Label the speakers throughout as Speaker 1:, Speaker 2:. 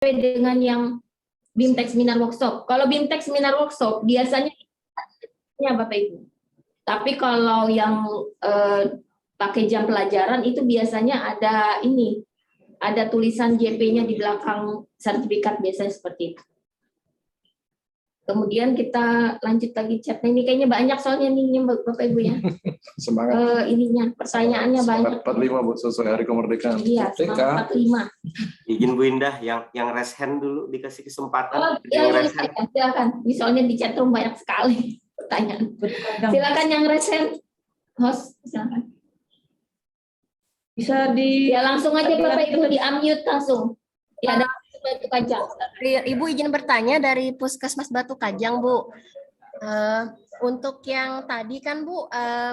Speaker 1: dengan yang BIMTEK seminar workshop. Kalau BIMTEK seminar workshop biasanya ya Bapak Ibu. Tapi kalau yang pakai jam pelajaran itu biasanya ada ini, ada tulisan JP-nya di belakang sertifikat, biasanya seperti itu. Kemudian kita lanjut lagi chatnya, ini kayaknya banyak soalnya nih Bapak Ibu ya.
Speaker 2: Semangat.
Speaker 1: Ininya pertanyaannya banyak.
Speaker 2: 45 Bu, sesuai hari kemerdekaan.
Speaker 1: Iya, semangat 45.
Speaker 3: Izin Bu Indah, yang raise hand dulu dikasih kesempatan.
Speaker 1: Oh iya, silakan. Soalnya di chat room banyak sekali pertanyaan. Silakan yang raise hand. Host, silakan.
Speaker 4: Bisa di
Speaker 1: Ya langsung aja Bapak Ibu di unmute langsung. Ya ada Batu Kajang.
Speaker 5: Ibu izin bertanya dari Puskesmas Batu Kajang, Bu. Untuk yang tadi kan Bu,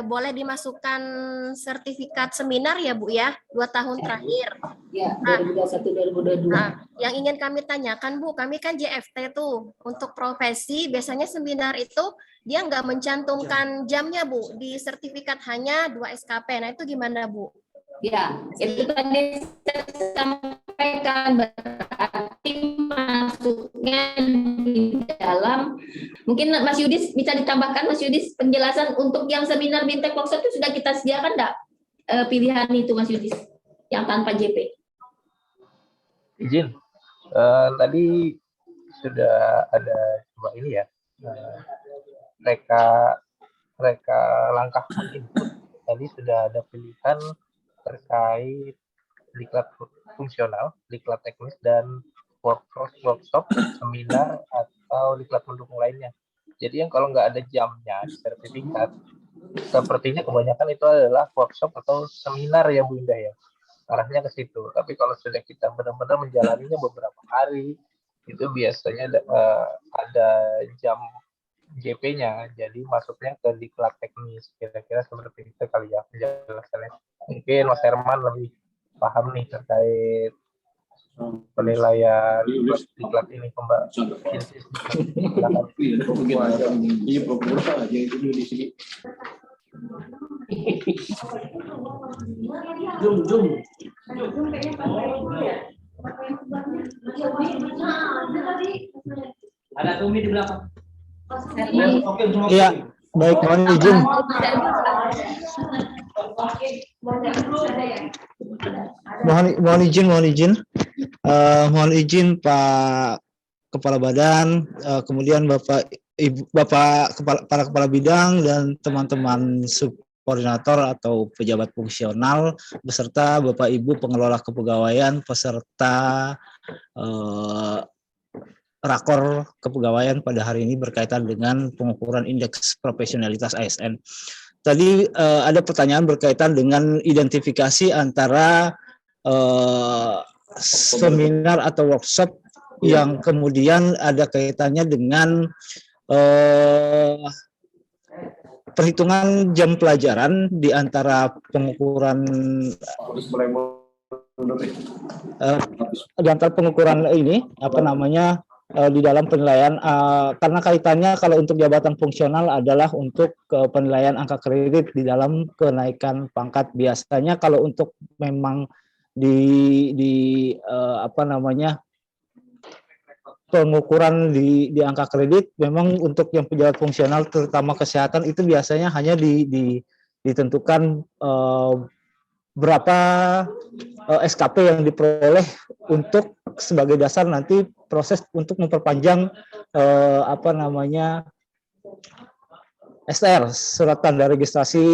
Speaker 5: boleh dimasukkan sertifikat seminar ya Bu ya, 2 tahun terakhir.
Speaker 1: Ya, 2021-2022.
Speaker 5: Nah, yang ingin kami tanyakan Bu, kami kan JFT tuh, untuk profesi biasanya seminar itu dia nggak mencantumkan jamnya Bu, di sertifikat hanya 2 SKP. Nah itu gimana Bu?
Speaker 1: Ya, itu tadi saya sampaikan, berarti masuknya di dalam, mungkin Mas Yudis bisa ditambahkan, Mas Yudis, penjelasan untuk yang seminar BIMTEK workshop itu sudah kita sediakan enggak pilihan itu Mas Yudis, yang tanpa JP?
Speaker 6: Izin, tadi sudah ada coba ini ya, reka langkah input. Tadi sudah ada pilihan terkait diklat fungsional, diklat teknis, dan workshop, seminar, atau diklat mendukung lainnya. Jadi yang kalau nggak ada jamnya di sertifikat, sepertinya kebanyakan itu adalah workshop atau seminar ya Bu Indah ya. Arahnya ke situ. Tapi kalau sudah kita benar-benar menjalaninya beberapa hari, itu biasanya ada jam JP-nya, jadi masuknya ke diklat teknis, kira-kira seperti itu kali ya penjelasannya. Mungkin Mas Herman lebih paham nih terkait penilaian diklat ini, Mbak.
Speaker 7: Ada Tumi di belakang.
Speaker 8: Iya, baik, mohon izin. Mohon izin Pak Kepala Badan, kemudian Bapak Ibu, para kepala bidang dan teman-teman subkoordinator atau pejabat fungsional beserta Bapak Ibu pengelola kepegawaian peserta rakor kepegawaian pada hari ini berkaitan dengan pengukuran indeks profesionalitas ASN. Tadi ada pertanyaan berkaitan dengan identifikasi antara seminar atau workshop yang kemudian ada kaitannya dengan perhitungan jam pelajaran di antara pengukuran di antara pengukuran ini di dalam penilaian, karena kaitannya kalau untuk jabatan fungsional adalah untuk penilaian angka kredit di dalam kenaikan pangkat. Biasanya kalau untuk memang pengukuran di angka kredit, memang untuk yang pejabat fungsional terutama kesehatan itu biasanya hanya ditentukan berapa SKP yang diperoleh untuk sebagai dasar nanti proses untuk memperpanjang STR, surat tanda registrasi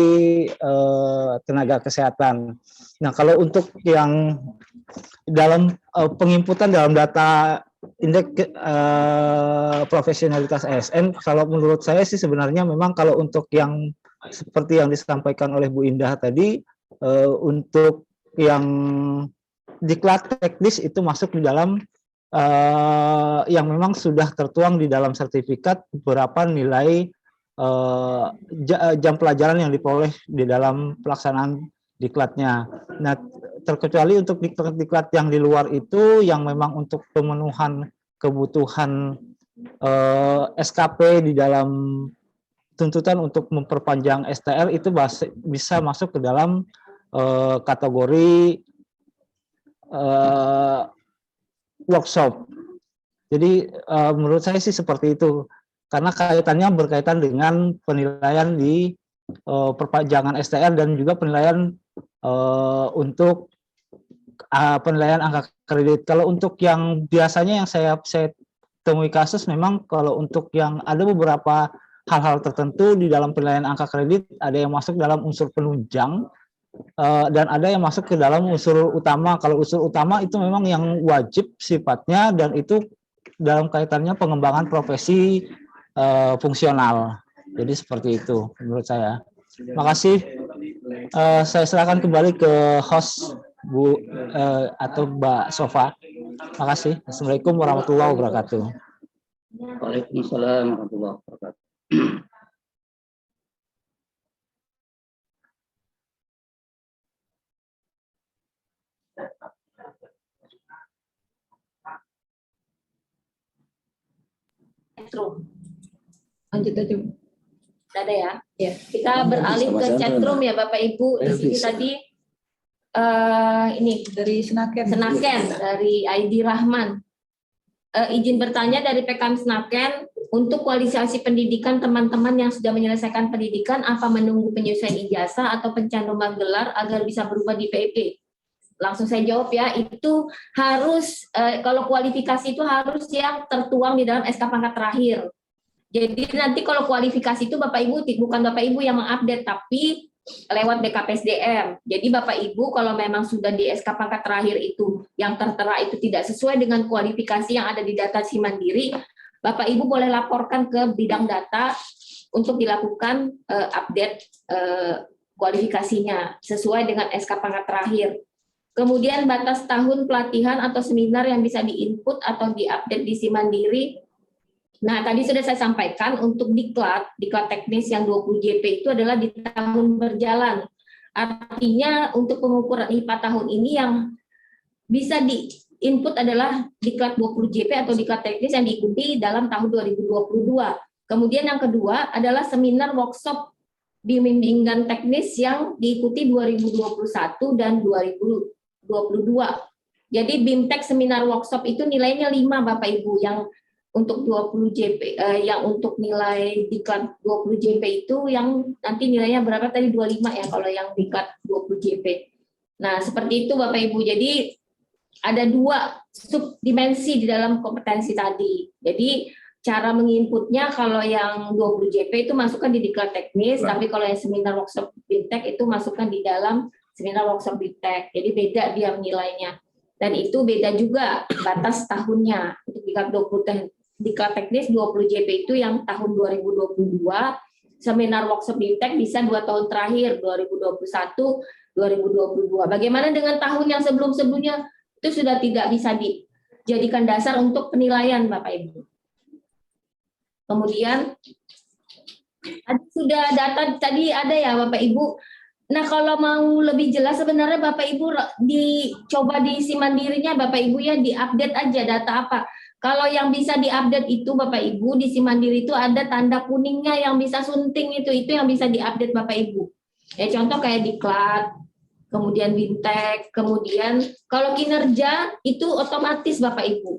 Speaker 8: tenaga kesehatan. Nah, kalau untuk yang dalam penginputan dalam data indeks profesionalitas ASN, kalau menurut saya sih sebenarnya memang kalau untuk yang seperti yang disampaikan oleh Bu Indah tadi, untuk yang diklat teknis itu masuk di dalam yang memang sudah tertuang di dalam sertifikat berapa nilai jam pelajaran yang diperoleh di dalam pelaksanaan diklatnya. Nah, terkecuali untuk diklat yang di luar itu yang memang untuk pemenuhan kebutuhan SKP di dalam tuntutan untuk memperpanjang STR itu bisa masuk ke dalam kategori workshop. Jadi menurut saya sih seperti itu, karena kaitannya berkaitan dengan penilaian di perpanjangan STR dan juga penilaian untuk penilaian angka kredit. Kalau untuk yang biasanya yang saya temui kasus, memang kalau untuk yang ada beberapa hal-hal tertentu di dalam penilaian angka kredit, ada yang masuk dalam unsur penunjang dan ada yang masuk ke dalam unsur utama. Kalau unsur utama itu memang yang wajib sifatnya, dan itu dalam kaitannya pengembangan profesi fungsional. Jadi seperti itu menurut saya. Makasih. Saya serahkan kembali ke host Bu atau Mbak Sofa. Makasih. Assalamualaikum warahmatullahi wabarakatuh.
Speaker 4: Waalaikumsalam warahmatullahi wabarakatuh.
Speaker 1: Lanjut aja. Udah ada ya? Ya. Kita beralih ke chatroom ya Bapak Ibu. Di sini tadi ini dari Senaken dari ID Rahman. Izin bertanya dari PKM Senaken, untuk kualifikasi pendidikan teman-teman yang sudah menyelesaikan pendidikan, apa menunggu penyelesaian ijazah atau pencantuman gelar agar bisa berubah di PIP? Langsung saya jawab ya, itu harus kalau kualifikasi itu harus yang tertuang di dalam SK pangkat terakhir. Jadi nanti kalau kualifikasi itu Bapak Ibu, bukan Bapak Ibu yang mengupdate, tapi lewat BKPSDM. Jadi Bapak Ibu kalau memang sudah di SK pangkat terakhir itu yang tertera itu tidak sesuai dengan kualifikasi yang ada di data Simandiri, Bapak Ibu boleh laporkan ke bidang data untuk dilakukan update kualifikasinya sesuai dengan SK pangkat terakhir. Kemudian batas tahun pelatihan atau seminar yang bisa diinput atau diupdate di Simandiri. Nah, tadi sudah saya sampaikan untuk diklat teknis yang 20 JP itu adalah di tahun berjalan. Artinya untuk pengukuran IPA tahun ini yang bisa diinput adalah diklat 20 JP atau diklat teknis yang diikuti dalam tahun 2022. Kemudian yang kedua adalah seminar workshop bimbingan teknis yang diikuti 2021 dan 2022. Jadi BIMTEK seminar workshop itu nilainya 5 Bapak Ibu, yang untuk 20 JP yang untuk nilai diklat 20 JP itu yang nanti nilainya berapa tadi 25 ya kalau yang diklat 20 JP. Nah, seperti itu Bapak Ibu. Jadi ada 2 subdimensi di dalam kompetensi tadi. Jadi cara menginputnya kalau yang 20 JP itu masukkan di diklat teknis, tapi kalau yang seminar workshop BIMTEK itu masukkan di dalam seminar workshop BIMTEK. Jadi beda dia nilainya. Dan itu beda juga batas tahunnya. Untuk diklat teknis 20 JP itu yang tahun 2022, seminar workshop BIMTEK bisa 2 tahun terakhir 2021, 2022. Bagaimana dengan tahun yang sebelum-sebelumnya? Itu sudah tidak bisa dijadikan dasar untuk penilaian Bapak Ibu. Kemudian sudah data tadi ada ya Bapak Ibu. Nah, kalau mau lebih jelas sebenarnya Bapak Ibu dicoba di Simandirinya Bapak Ibu ya, diupdate aja data apa. Kalau yang bisa diupdate itu Bapak Ibu di Simandiri itu ada tanda kuningnya yang bisa sunting itu yang bisa diupdate Bapak Ibu. Ya contoh kayak diklat, kemudian BIMTEK, kemudian kalau kinerja itu otomatis Bapak Ibu.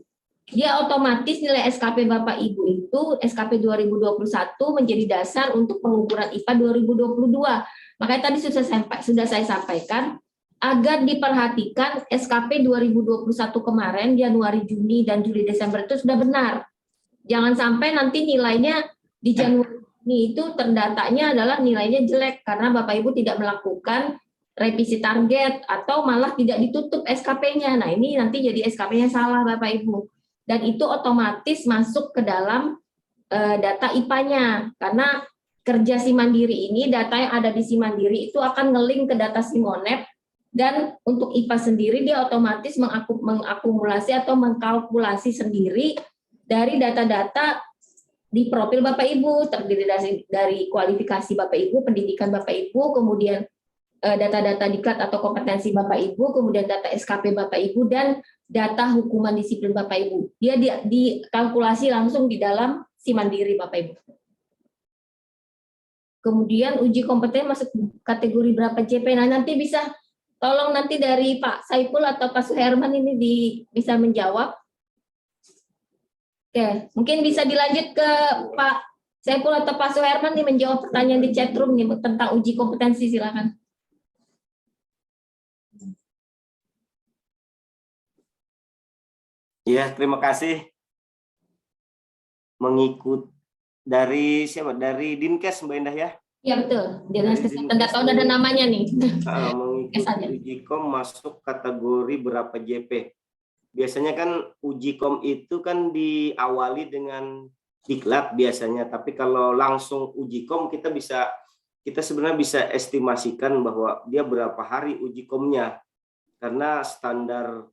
Speaker 1: Dia otomatis nilai SKP Bapak Ibu itu SKP 2021 menjadi dasar untuk pengukuran IPA 2022. Makanya tadi sudah saya sampaikan agar diperhatikan SKP 2021 kemarin Januari, Juni, dan Juli, Desember itu sudah benar. Jangan sampai nanti nilainya di Januari itu terdatanya adalah nilainya jelek karena Bapak Ibu tidak melakukan revisi target atau malah tidak ditutup SKP-nya. Nah ini nanti jadi SKP-nya salah Bapak Ibu. Dan itu otomatis masuk ke dalam data IPA-nya karena kerja Simandiri ini, data yang ada di Simandiri itu akan nge-link ke data Simonep. Dan untuk IPA sendiri dia otomatis mengakumulasi atau mengkalkulasi sendiri dari data-data di profil Bapak Ibu, terdiri dari kualifikasi Bapak Ibu, pendidikan Bapak Ibu, kemudian data-data diklat atau kompetensi Bapak Ibu, kemudian data SKP Bapak Ibu, dan data hukuman disiplin Bapak Ibu. Dia dikalkulasi langsung di dalam Simandiri Bapak Ibu. Kemudian uji kompeten masuk kategori berapa JP, nah nanti bisa tolong nanti dari Pak Saiful atau Pak Suherman ini bisa menjawab Oke, mungkin bisa dilanjut ke Pak Saiful atau Pak Suherman nih menjawab pertanyaan di chat room nih tentang uji kompetensi, silakan.
Speaker 3: Ya, terima kasih. Mengikut dari siapa? Dari Dinkes, Mbak Indah ya?
Speaker 1: Iya betul, Dinas Kesehatan, nggak tahu ada namanya nih.
Speaker 3: Mengikuti uji kom masuk kategori berapa JP? Biasanya kan uji kom itu kan diawali dengan diklat biasanya, tapi kalau langsung uji kom kita sebenarnya bisa estimasikan bahwa dia berapa hari uji komnya, karena standar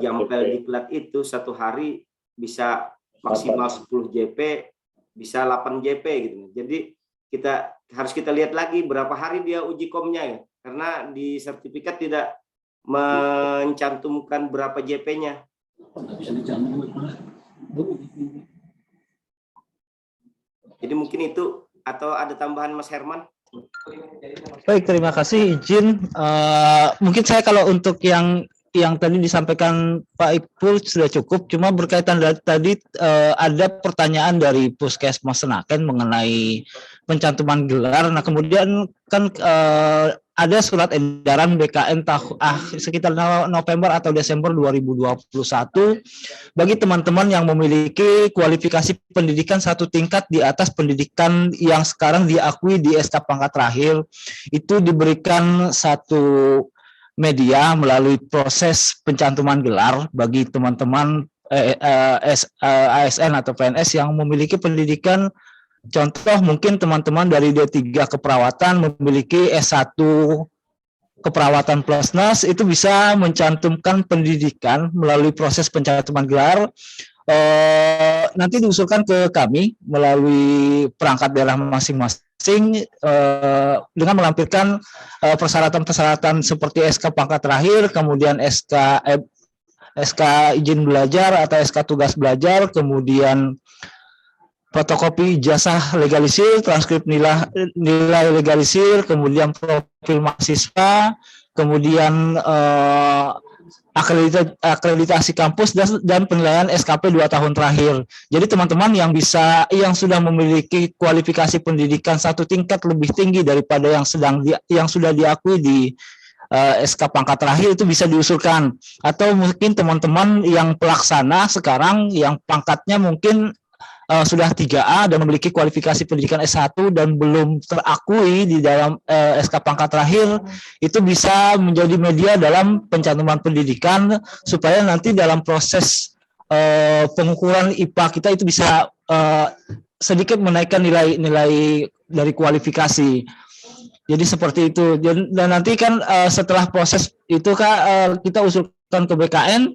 Speaker 3: jampel diklat itu 1 hari bisa maksimal 10 JP, bisa 8 JP gitu. Jadi harus kita lihat lagi berapa hari dia uji komnya ya, karena di sertifikat tidak mencantumkan berapa JP-nya. Jadi mungkin itu, atau ada tambahan Mas Herman?
Speaker 8: Baik, terima kasih. Izin, mungkin saya kalau untuk yang tadi disampaikan Pak Ipul sudah cukup. Cuma berkaitan tadi ada pertanyaan dari Puskesmas Senaken mengenai pencantuman gelar. Nah, kemudian kan ada surat edaran BKN sekitar November atau Desember 2021 bagi teman-teman yang memiliki kualifikasi pendidikan 1 tingkat di atas pendidikan yang sekarang diakui di SK pangkat terakhir, itu diberikan satu media melalui proses pencantuman gelar bagi teman-teman ASN atau PNS yang memiliki pendidikan. Contoh mungkin teman-teman dari D3 keperawatan memiliki S1 keperawatan plusnas, itu bisa mencantumkan pendidikan melalui proses pencantuman gelar. Nanti diusulkan ke kami melalui perangkat daerah masing-masing dengan melampirkan persyaratan-persyaratan seperti SK pangkat terakhir, kemudian SK izin belajar atau SK tugas belajar, kemudian fotokopi ijazah legalisir, transkrip nilai legalisir, kemudian profil mahasiswa, kemudian akreditasi kampus dan penilaian SKP 2 tahun terakhir. Jadi teman-teman yang sudah memiliki kualifikasi pendidikan 1 tingkat lebih tinggi daripada yang sudah diakui di SK pangkat terakhir itu bisa diusulkan. Atau mungkin teman-teman yang pelaksana sekarang yang pangkatnya mungkin sudah 3A dan memiliki kualifikasi pendidikan S1 dan belum terakui di dalam SK pangkat terakhir, itu bisa menjadi media dalam pencantuman pendidikan supaya nanti dalam proses pengukuran IPA kita itu bisa sedikit menaikkan nilai dari kualifikasi. Jadi seperti itu. Dan nanti kan setelah proses itu kita usulkan ke BKN,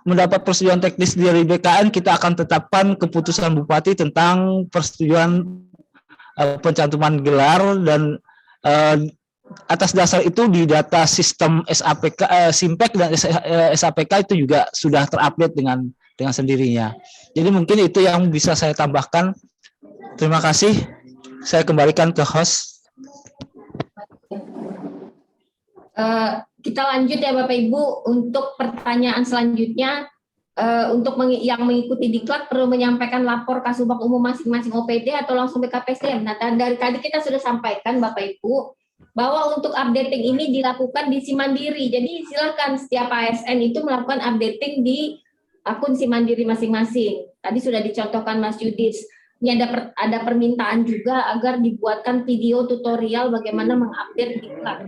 Speaker 8: mendapat persetujuan teknis dari BKN, kita akan tetapkan keputusan Bupati tentang persetujuan pencantuman gelar, dan atas dasar itu di data sistem SAPK, Simpek dan SAPK itu juga sudah terupdate dengan sendirinya. Jadi mungkin itu yang bisa saya tambahkan. Terima kasih. Saya kembalikan ke host.
Speaker 1: Kita lanjut ya Bapak Ibu untuk pertanyaan selanjutnya. Untuk yang mengikuti diklat perlu menyampaikan lapor Kasubag Umum masing-masing OPD atau langsung BKPSDM. Nah, dari tadi kita sudah sampaikan Bapak Ibu bahwa untuk updating ini dilakukan di Simandiri. Jadi silakan setiap ASN itu melakukan updating di akun Simandiri masing-masing. Tadi sudah dicontohkan Mas Yudis. Ini ada permintaan juga agar dibuatkan video tutorial bagaimana mengupdate diklat.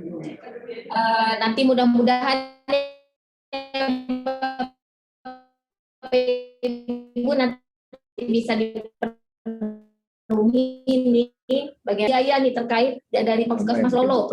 Speaker 1: Nanti mudah-mudahan Ibu nanti bisa dipenuhi ini bagian biaya nih terkait dari Puskesmas Lolo.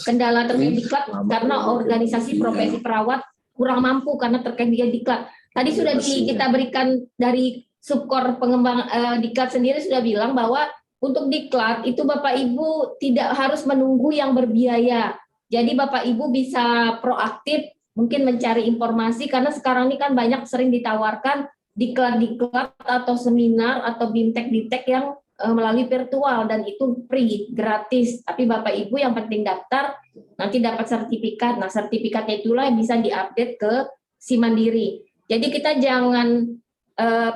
Speaker 1: Kendala terkait diklat karena organisasi profesi perawat kurang mampu karena terkait dia diklat. Tadi sudah kita berikan dari Subkor pengembang diklat sendiri sudah bilang bahwa untuk diklat itu Bapak Ibu tidak harus menunggu yang berbiaya. Jadi Bapak Ibu bisa proaktif mungkin mencari informasi, karena sekarang ini kan banyak sering ditawarkan diklat atau seminar atau BIMTEK yang melalui virtual, dan itu free, gratis. Tapi Bapak Ibu yang penting daftar, nanti dapat sertifikat. Nah, sertifikatnya itulah yang bisa diupdate ke Simandiri. Jadi kita jangan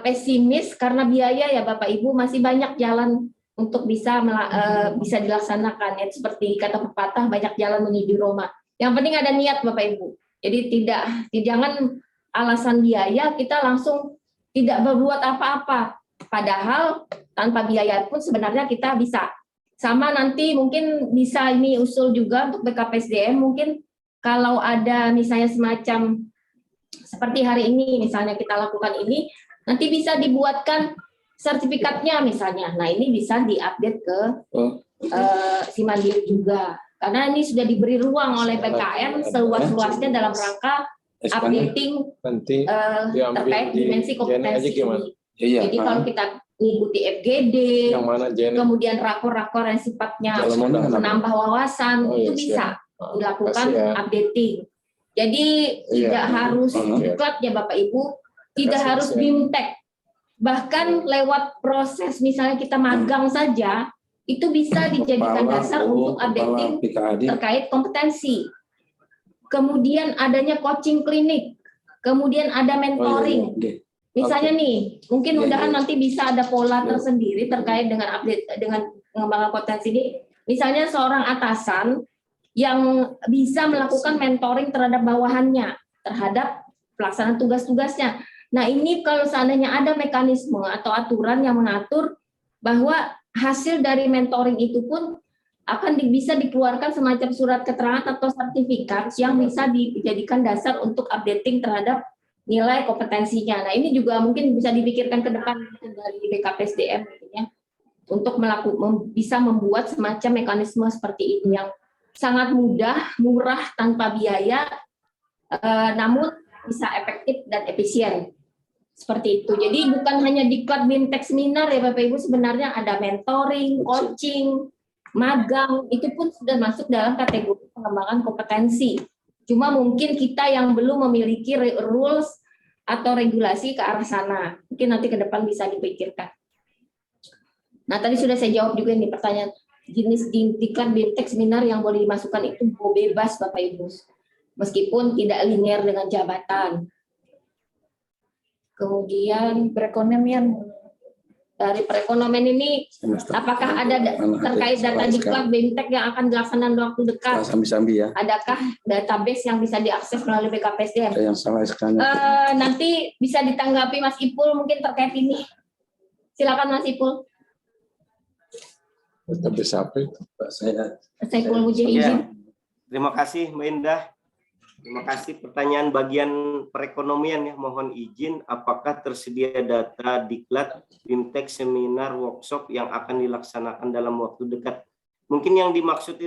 Speaker 1: pesimis karena biaya ya Bapak Ibu, masih banyak jalan untuk bisa dilaksanakan ya, seperti kata pepatah, banyak jalan menuju Roma. Yang penting ada niat Bapak Ibu. Jadi jangan alasan biaya kita langsung tidak berbuat apa-apa. Padahal tanpa biaya pun sebenarnya kita bisa. Sama nanti mungkin bisa ini usul juga untuk BKPSDM, mungkin kalau ada misalnya semacam seperti hari ini misalnya kita lakukan ini, nanti bisa dibuatkan sertifikatnya misalnya. Nah ini bisa diupdate ke Simandiri juga. Karena ini sudah diberi ruang oleh PKN seluas-luasnya dalam rangka updating terkait dimensi kompetensi ini. Jadi kalau kita mengikuti FGD, kemudian rakor-rakor yang sifatnya menambah wawasan, itu bisa dilakukan updating. Jadi tidak harus diklat ya Bapak Ibu, tidak harus BIMTEK. Bahkan lewat proses misalnya kita magang saja, itu bisa dijadikan dasar untuk updating terkait kompetensi. Kemudian adanya coaching klinik, kemudian ada mentoring. Misalnya nih, mungkin mudahan nanti bisa ada pola tersendiri terkait dengan update dengan pengembangan potensi ini. Misalnya seorang atasan yang bisa melakukan mentoring terhadap bawahannya, terhadap pelaksanaan tugas-tugasnya. Nah ini kalau seandainya ada mekanisme atau aturan yang mengatur bahwa hasil dari mentoring itu pun akan bisa dikeluarkan semacam surat keterangan atau sertifikat yang bisa dijadikan dasar untuk updating terhadap nilai kompetensinya. Nah ini juga mungkin bisa dipikirkan ke depan dari BKPSDM ya, untuk bisa membuat semacam mekanisme seperti ini yang sangat mudah, murah, tanpa biaya, namun bisa efektif dan efisien. Seperti itu. Jadi bukan hanya diklat BIMTEK seminar ya Bapak Ibu, sebenarnya ada mentoring, coaching, magang, itu pun sudah masuk dalam kategori pengembangan kompetensi. Cuma mungkin kita yang belum memiliki rules atau regulasi ke arah sana. Mungkin nanti ke depan bisa dipikirkan. Nah, tadi sudah saya jawab juga nih pertanyaan jenis diklat BIMTEK seminar yang boleh dimasukkan itu bebas Bapak Ibu. Meskipun tidak linear dengan jabatan. Kemudian perekonomian. Dari perekonomian ini, apakah ada terkait data diklat BIMTEK yang akan dilaksanakan dalam waktu dekat?
Speaker 7: Sambil-sambil ya.
Speaker 1: Adakah database yang bisa diakses melalui BKPSDM?
Speaker 7: Yang salah sekarang.
Speaker 1: Nanti bisa ditanggapi Mas Ipul mungkin terkait ini. Silakan Mas Ipul.
Speaker 2: Database apa itu?
Speaker 1: Saya Ipul Mujih izin.
Speaker 3: Terima kasih Mbak Indah. Terima kasih. Pertanyaan bagian perekonomian ya, mohon izin, apakah tersedia data diklat BIMTEK seminar workshop yang akan dilaksanakan dalam waktu dekat? Mungkin yang dimaksud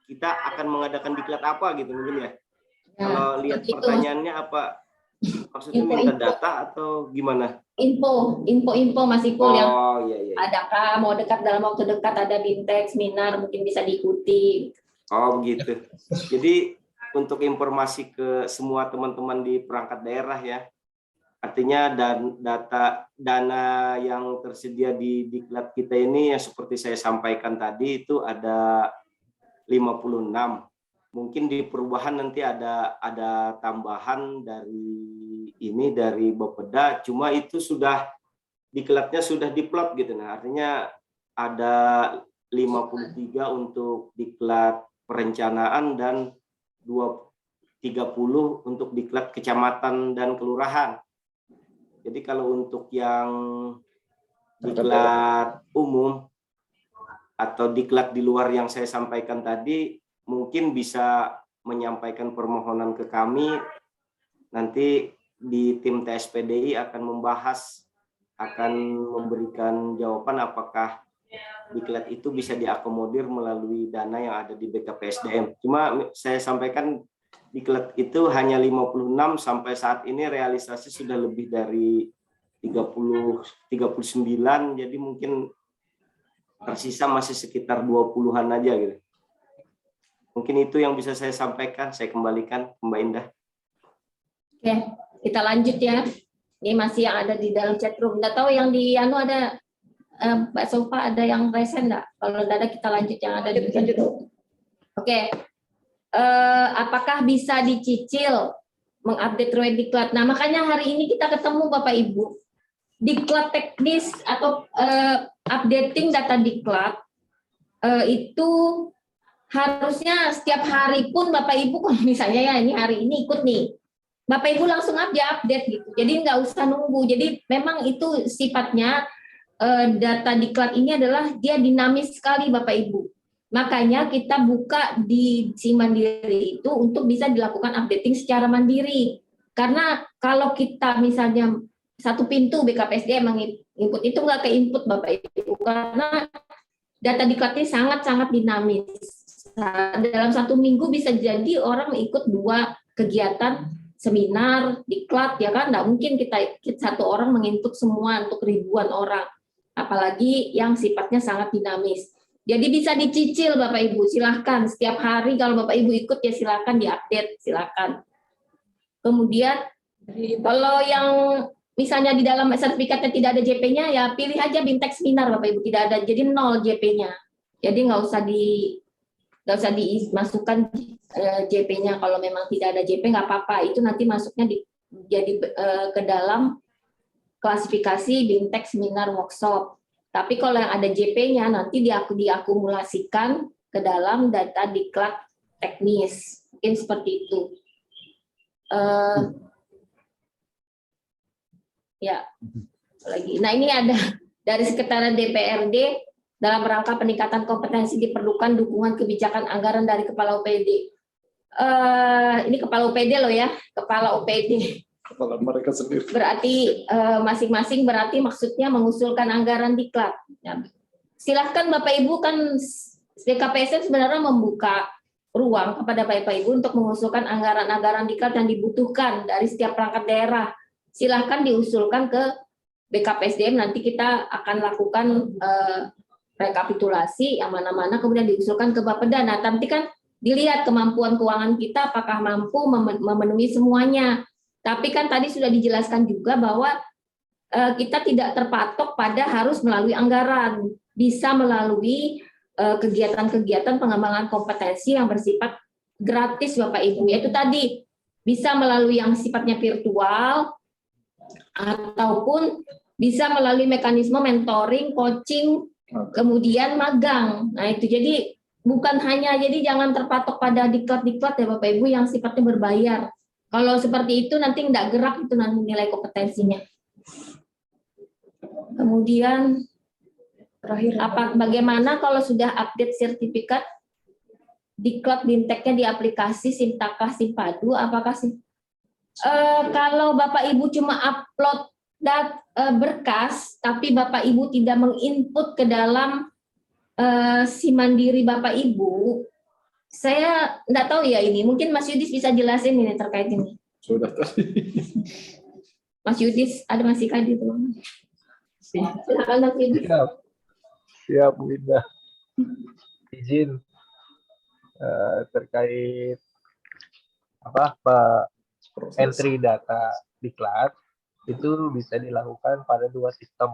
Speaker 3: kita akan mengadakan diklat apa gitu mungkin ya. Kalau lihat pertanyaannya apa maksudnya, minta data atau gimana?
Speaker 1: Info Mas Ipul yang
Speaker 3: iya.
Speaker 1: adakah mau dekat dalam waktu dekat ada BIMTEK seminar mungkin bisa diikuti.
Speaker 3: Oh begitu. Jadi untuk informasi ke semua teman-teman di perangkat daerah ya, artinya dana yang tersedia di diklat kita ini yang seperti saya sampaikan tadi itu ada 56. Mungkin di perubahan nanti ada tambahan dari Bapeda, cuma itu sudah diklatnya sudah diplot gitu. Nah, artinya ada 53 untuk diklat perencanaan dan 30 untuk diklat kecamatan dan kelurahan. Jadi kalau untuk yang diklat umum atau diklat di luar yang saya sampaikan tadi, mungkin bisa menyampaikan permohonan ke kami. Nanti di tim TSPDI akan membahas, akan memberikan jawaban apakah diklat itu bisa diakomodir melalui dana yang ada di BKPSDM. Cuma saya sampaikan diklat itu hanya 56, sampai saat ini realisasi sudah lebih dari 39, jadi mungkin tersisa masih sekitar 20-an aja gitu. Mungkin itu yang bisa saya sampaikan, saya kembalikan ke Mbak Indah.
Speaker 1: Oke, kita lanjut ya. Ini masih yang ada di dalam chat room. Nggak tahu yang di ada Mbak Sofa ada yang resen enggak? Kalau enggak ada kita lanjut yang ada di chat room. Oke. Apakah bisa dicicil mengupdate riwayat diklat. Nah, makanya hari ini kita ketemu Bapak Ibu. Diklat teknis atau updating data diklat itu harusnya setiap hari pun Bapak Ibu, kalau misalnya ya ini hari ini ikut nih, Bapak Ibu langsung aja update gitu. Jadi nggak usah nunggu. Jadi memang itu sifatnya data diklat ini adalah dia dinamis sekali Bapak Ibu. Makanya kita buka di SIMandiri itu untuk bisa dilakukan updating secara mandiri. Karena kalau kita misalnya satu pintu BKPSDM menginput itu nggak ke input Bapak Ibu, karena data diklatnya sangat-sangat dinamis. Dalam satu minggu bisa jadi orang ikut 2 kegiatan seminar diklat, ya kan? Nggak mungkin kita satu orang menginput semua untuk ribuan orang, apalagi yang sifatnya sangat dinamis. Jadi bisa dicicil Bapak Ibu, silahkan setiap hari kalau Bapak Ibu ikut ya silahkan diupdate, silahkan. Kemudian kalau yang misalnya di dalam sertifikatnya tidak ada JP-nya, ya pilih aja Bintek seminar Bapak Ibu, tidak ada, jadi 0 JP-nya. Jadi nggak usah dimasukkan JP-nya. Kalau memang tidak ada JP nggak apa-apa, itu nanti masuknya ke dalam klasifikasi Bintek seminar workshop. Tapi kalau yang ada JP-nya nanti diakumulasikan ke dalam data diklat teknis. Mungkin seperti itu. Ya, lagi. Nah, ini ada dari Sekretariat DPRD, dalam rangka peningkatan kompetensi diperlukan dukungan kebijakan anggaran dari Kepala OPD. Ini Kepala OPD loh ya, Kepala OPD.
Speaker 2: Kepala mereka sendiri.
Speaker 1: Berarti masing-masing berarti maksudnya mengusulkan anggaran diklat. Ya, silahkan Bapak Ibu, kan DKPSN sebenarnya membuka ruang kepada Bapak Ibu untuk mengusulkan anggaran-anggaran diklat yang dibutuhkan dari setiap perangkat daerah. Silahkan diusulkan ke BKPSDM, nanti kita akan lakukan rekapitulasi yang mana-mana, kemudian diusulkan ke Bapeda. Nah, nanti kan dilihat kemampuan keuangan kita apakah mampu memenuhi semuanya. Tapi kan tadi sudah dijelaskan juga bahwa kita tidak terpatok pada harus melalui anggaran, bisa melalui kegiatan-kegiatan pengembangan kompetensi yang bersifat gratis Bapak Ibu. Yaitu tadi bisa melalui yang sifatnya virtual, ataupun bisa melalui mekanisme mentoring, coaching, kemudian magang. Nah itu jadi bukan hanya, jadi jangan terpatok pada diklat-diklat ya Bapak Ibu yang sifatnya berbayar. Kalau seperti itu nanti nggak gerak itu nanti nilai kompetensinya. Kemudian bagaimana kalau sudah update sertifikat diklat Binteknya di aplikasi Simtaka Simpadu, apakah sih? Kalau Bapak Ibu cuma upload berkas, tapi Bapak Ibu tidak menginput ke dalam SIMandiri Bapak Ibu, saya nggak tahu ya ini. Mungkin Mas Yudis bisa jelasin ini terkait ini.
Speaker 2: Sudah tadi.
Speaker 1: Mas Yudis, ada masih di teman. Silakan Mas Yudis.
Speaker 6: Siap, Bu Indah. Izin terkait entry data diklat itu bisa dilakukan pada 2 sistem.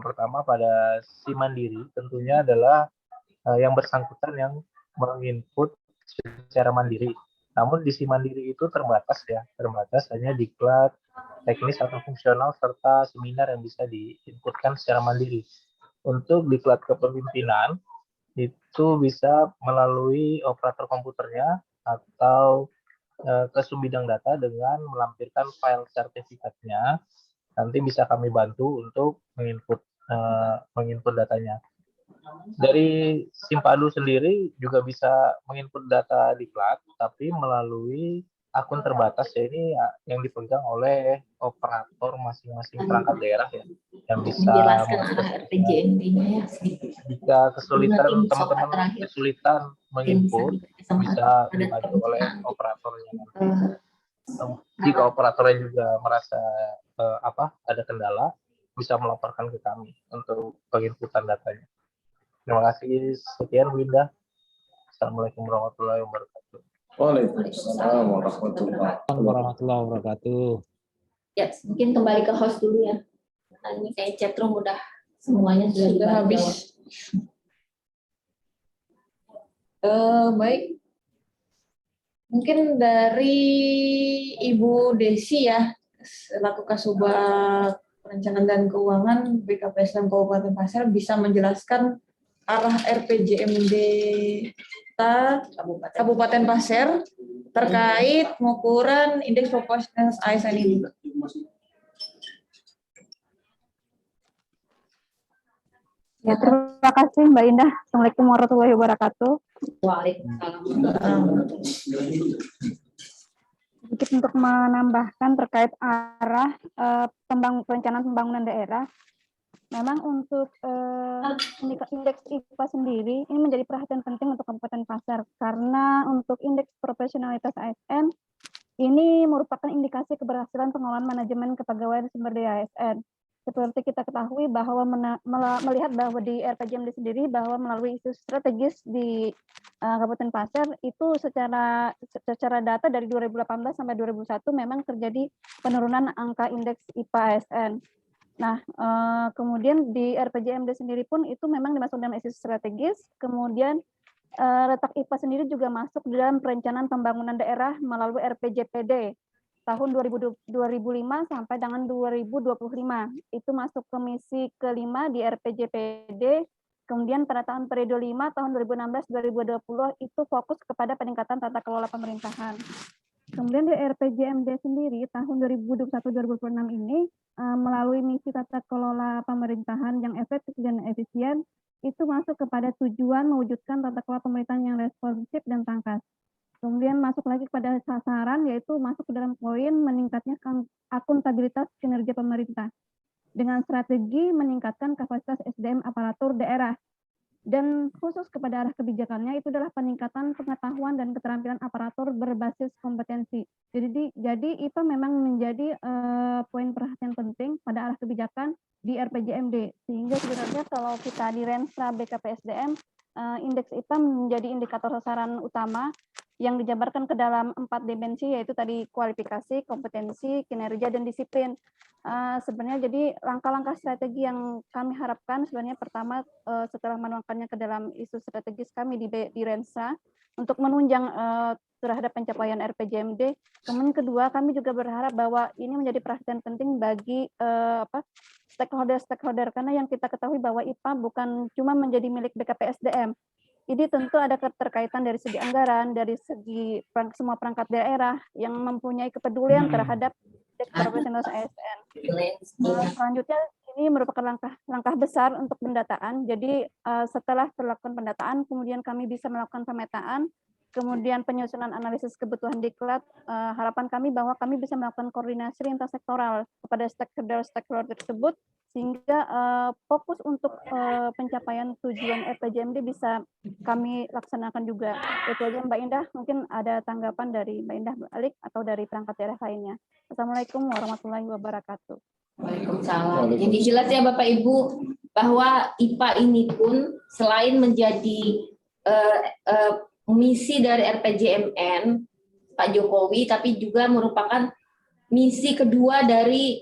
Speaker 6: Pertama pada SIMandiri tentunya adalah yang bersangkutan yang menginput secara mandiri. Namun di SIMandiri itu terbatas hanya diklat teknis atau fungsional serta seminar yang bisa diinputkan secara mandiri. Untuk diklat kepemimpinan itu bisa melalui operator komputernya atau ke Sumbidang Data dengan melampirkan file sertifikatnya. Nanti bisa kami bantu untuk menginput datanya. Dari Simpadu sendiri juga bisa menginput data diklat, tapi melalui akun terbatas ya, ini yang dipegang oleh operator masing-masing perangkat daerah ya, yang bisa
Speaker 1: menjelaskan arah RPJMD-nya ya.
Speaker 6: Jika kesulitan teman-teman kesulitan menginput, bisa dibantu oleh operatornya. Jika operatornya juga merasa ada kendala, bisa melaporkan ke kami untuk penginputan datanya. Terima kasih. Sekian Bu Indah. Assalamualaikum warahmatullahi wabarakatuh.
Speaker 2: Waalaikumsalam warahmatullahi
Speaker 8: wabarakatuh.
Speaker 1: Ya, mungkin kembali ke host dulu ya. Nah, ini kayak chatroom udah semuanya sudah habis.
Speaker 7: Baik. Mungkin dari Ibu Desi ya, selaku Kasubag Perencanaan dan Keuangan BKPSDM Kabupaten Pasir bisa menjelaskan arah RPJMD kita Kabupaten Pasir terkait pengukuran indeks proporsionalitas ASN ini.
Speaker 9: Ya, terima kasih Mbak Indah. Assalamualaikum warahmatullahi wabarakatuh.
Speaker 1: Waalaikumsalam.
Speaker 9: Sedikit untuk menambahkan terkait arah perencanaan pembangunan daerah. Memang untuk indeks IPA sendiri ini menjadi perhatian penting untuk Kabupaten Pasir karena untuk indeks profesionalitas ASN ini merupakan indikasi keberhasilan pengelolaan manajemen kepegawaian sumber daya ASN. Seperti kita ketahui bahwa melihat bahwa di RPJMD sendiri bahwa melalui isu strategis di Kabupaten Pasir itu secara data dari 2018 sampai 2001 memang terjadi penurunan angka indeks IPA ASN. Nah, kemudian di RPJMD sendiri pun itu memang dimasuk dalam isu strategis. Kemudian letak IPA sendiri juga masuk dalam perencanaan pembangunan daerah melalui RPJPD tahun 2005 sampai dengan 2025. Itu masuk ke misi kelima di RPJPD. Kemudian pada tahun periode 5 tahun 2016-2020 itu fokus kepada peningkatan tata kelola pemerintahan. Kemudian di RPJMD sendiri tahun 2021-2026 ini melalui misi tata kelola pemerintahan yang efektif dan efisien itu masuk kepada tujuan mewujudkan tata kelola pemerintahan yang responsif dan tangkas. Kemudian masuk lagi kepada sasaran, yaitu masuk ke dalam poin meningkatnya akuntabilitas kinerja pemerintah dengan strategi meningkatkan kapasitas SDM aparatur daerah. Dan khusus kepada arah kebijakannya itu adalah peningkatan pengetahuan dan keterampilan aparatur berbasis kompetensi. Jadi IPA memang menjadi poin perhatian penting pada arah kebijakan di RPJMD. Sehingga sebenarnya kalau kita di Renstra BKPSDM, indeks IPA menjadi indikator sasaran utama yang dijabarkan ke dalam 4 dimensi, yaitu tadi kualifikasi, kompetensi, kinerja, dan disiplin. Sebenarnya jadi langkah-langkah strategi yang kami harapkan sebenarnya pertama setelah menuangkannya ke dalam isu strategis kami di Renstra untuk menunjang terhadap pencapaian RPJMD. Kemudian kedua, kami juga berharap bahwa ini menjadi perhatian penting bagi stakeholder karena yang kita ketahui bahwa IPA bukan cuma menjadi milik BKPSDM. Ini tentu ada keterkaitan dari segi anggaran, dari segi semua perangkat daerah yang mempunyai kepedulian terhadap profesionalitas ASN. Selanjutnya ini merupakan langkah besar untuk pendataan. Jadi setelah terlakukan pendataan, kemudian kami bisa melakukan pemetaan, kemudian penyusunan analisis kebutuhan diklat. Harapan kami bahwa kami bisa melakukan koordinasi lintas sektoral kepada stakeholder tersebut sehingga fokus untuk pencapaian tujuan RPJMD bisa kami laksanakan juga. Itu aja Mbak Indah, mungkin ada tanggapan dari Mbak Indah balik atau dari perangkat daerah lainnya. Assalamualaikum warahmatullahi wabarakatuh.
Speaker 1: Waalaikumsalam. Jadi jelas ya Bapak Ibu bahwa IPA ini pun selain menjadi misi dari RPJMN Pak Jokowi, tapi juga merupakan misi kedua dari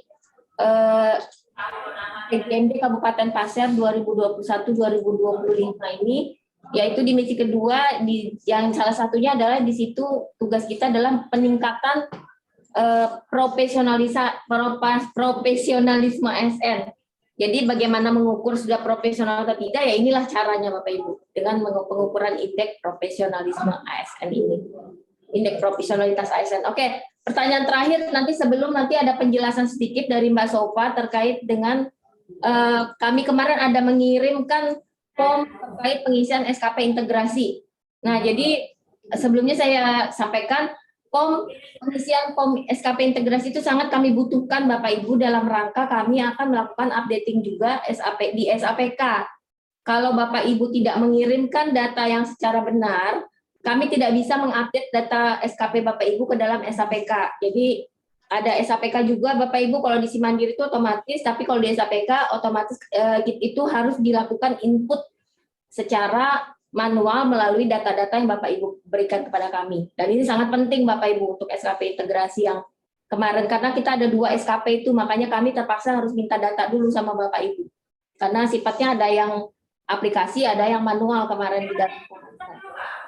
Speaker 1: RPJMD Kabupaten Pasir 2021-2025 ini, yaitu di misi kedua yang salah satunya adalah di situ tugas kita adalah peningkatan profesionalisme ASN. Jadi bagaimana mengukur sudah profesional atau tidak, ya inilah caranya Bapak Ibu dengan pengukuran indeks profesionalisme ASN ini. Indeks profesionalitas ASN. Oke, pertanyaan terakhir nanti sebelum nanti ada penjelasan sedikit dari Mbak Sofa terkait dengan kami kemarin ada mengirimkan form terkait pengisian SKP integrasi. Nah, jadi sebelumnya saya sampaikan pengisian form SKP integrasi itu sangat kami butuhkan Bapak Ibu dalam rangka kami akan melakukan updating juga di SAPK. Kalau Bapak Ibu tidak mengirimkan data yang secara benar, kami tidak bisa mengupdate data SKP Bapak Ibu ke dalam SAPK. Jadi ada SAPK juga Bapak Ibu, kalau di Simandiri itu otomatis, tapi kalau di SAPK otomatis itu harus dilakukan input secara manual melalui data-data yang Bapak Ibu berikan kepada kami. Dan ini sangat penting Bapak Ibu untuk SKP integrasi yang kemarin, karena kita ada 2 SKP itu, makanya kami terpaksa harus minta data dulu sama Bapak Ibu. Karena sifatnya ada yang aplikasi, ada yang manual kemarin di data.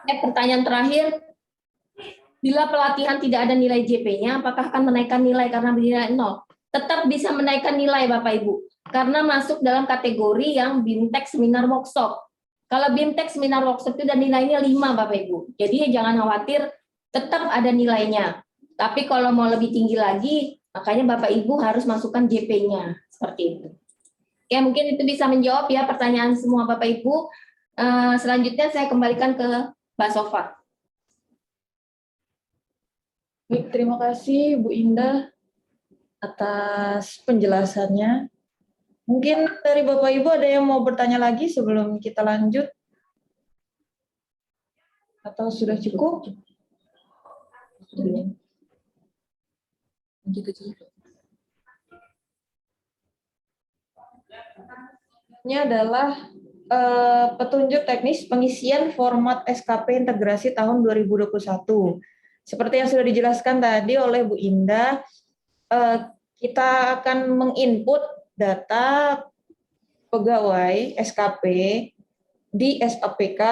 Speaker 1: Pertanyaan terakhir, Bila pelatihan tidak ada nilai JP-nya, apakah akan menaikkan nilai karena nilai 0? Tetap bisa menaikkan nilai Bapak Ibu, karena masuk dalam kategori yang BIMTEK seminar workshop. Kalau BIMTEK seminar workshop itu dan nilainya 5 Bapak Ibu. Jadi jangan khawatir, tetap ada nilainya. Tapi kalau mau lebih tinggi lagi, makanya Bapak Ibu harus masukkan JP-nya. Seperti itu. Ya, mungkin itu bisa menjawab ya pertanyaan semua Bapak Ibu. Selanjutnya saya kembalikan ke Mbak Sofa.
Speaker 7: Baik, terima kasih Bu Indah atas penjelasannya. Mungkin dari Bapak Ibu ada yang mau bertanya lagi sebelum kita lanjut? Atau sudah cukup? Ini adalah petunjuk teknis pengisian format SKP integrasi tahun 2021. Seperti yang sudah dijelaskan tadi oleh Bu Indah, kita akan menginput data pegawai SKP di SAPK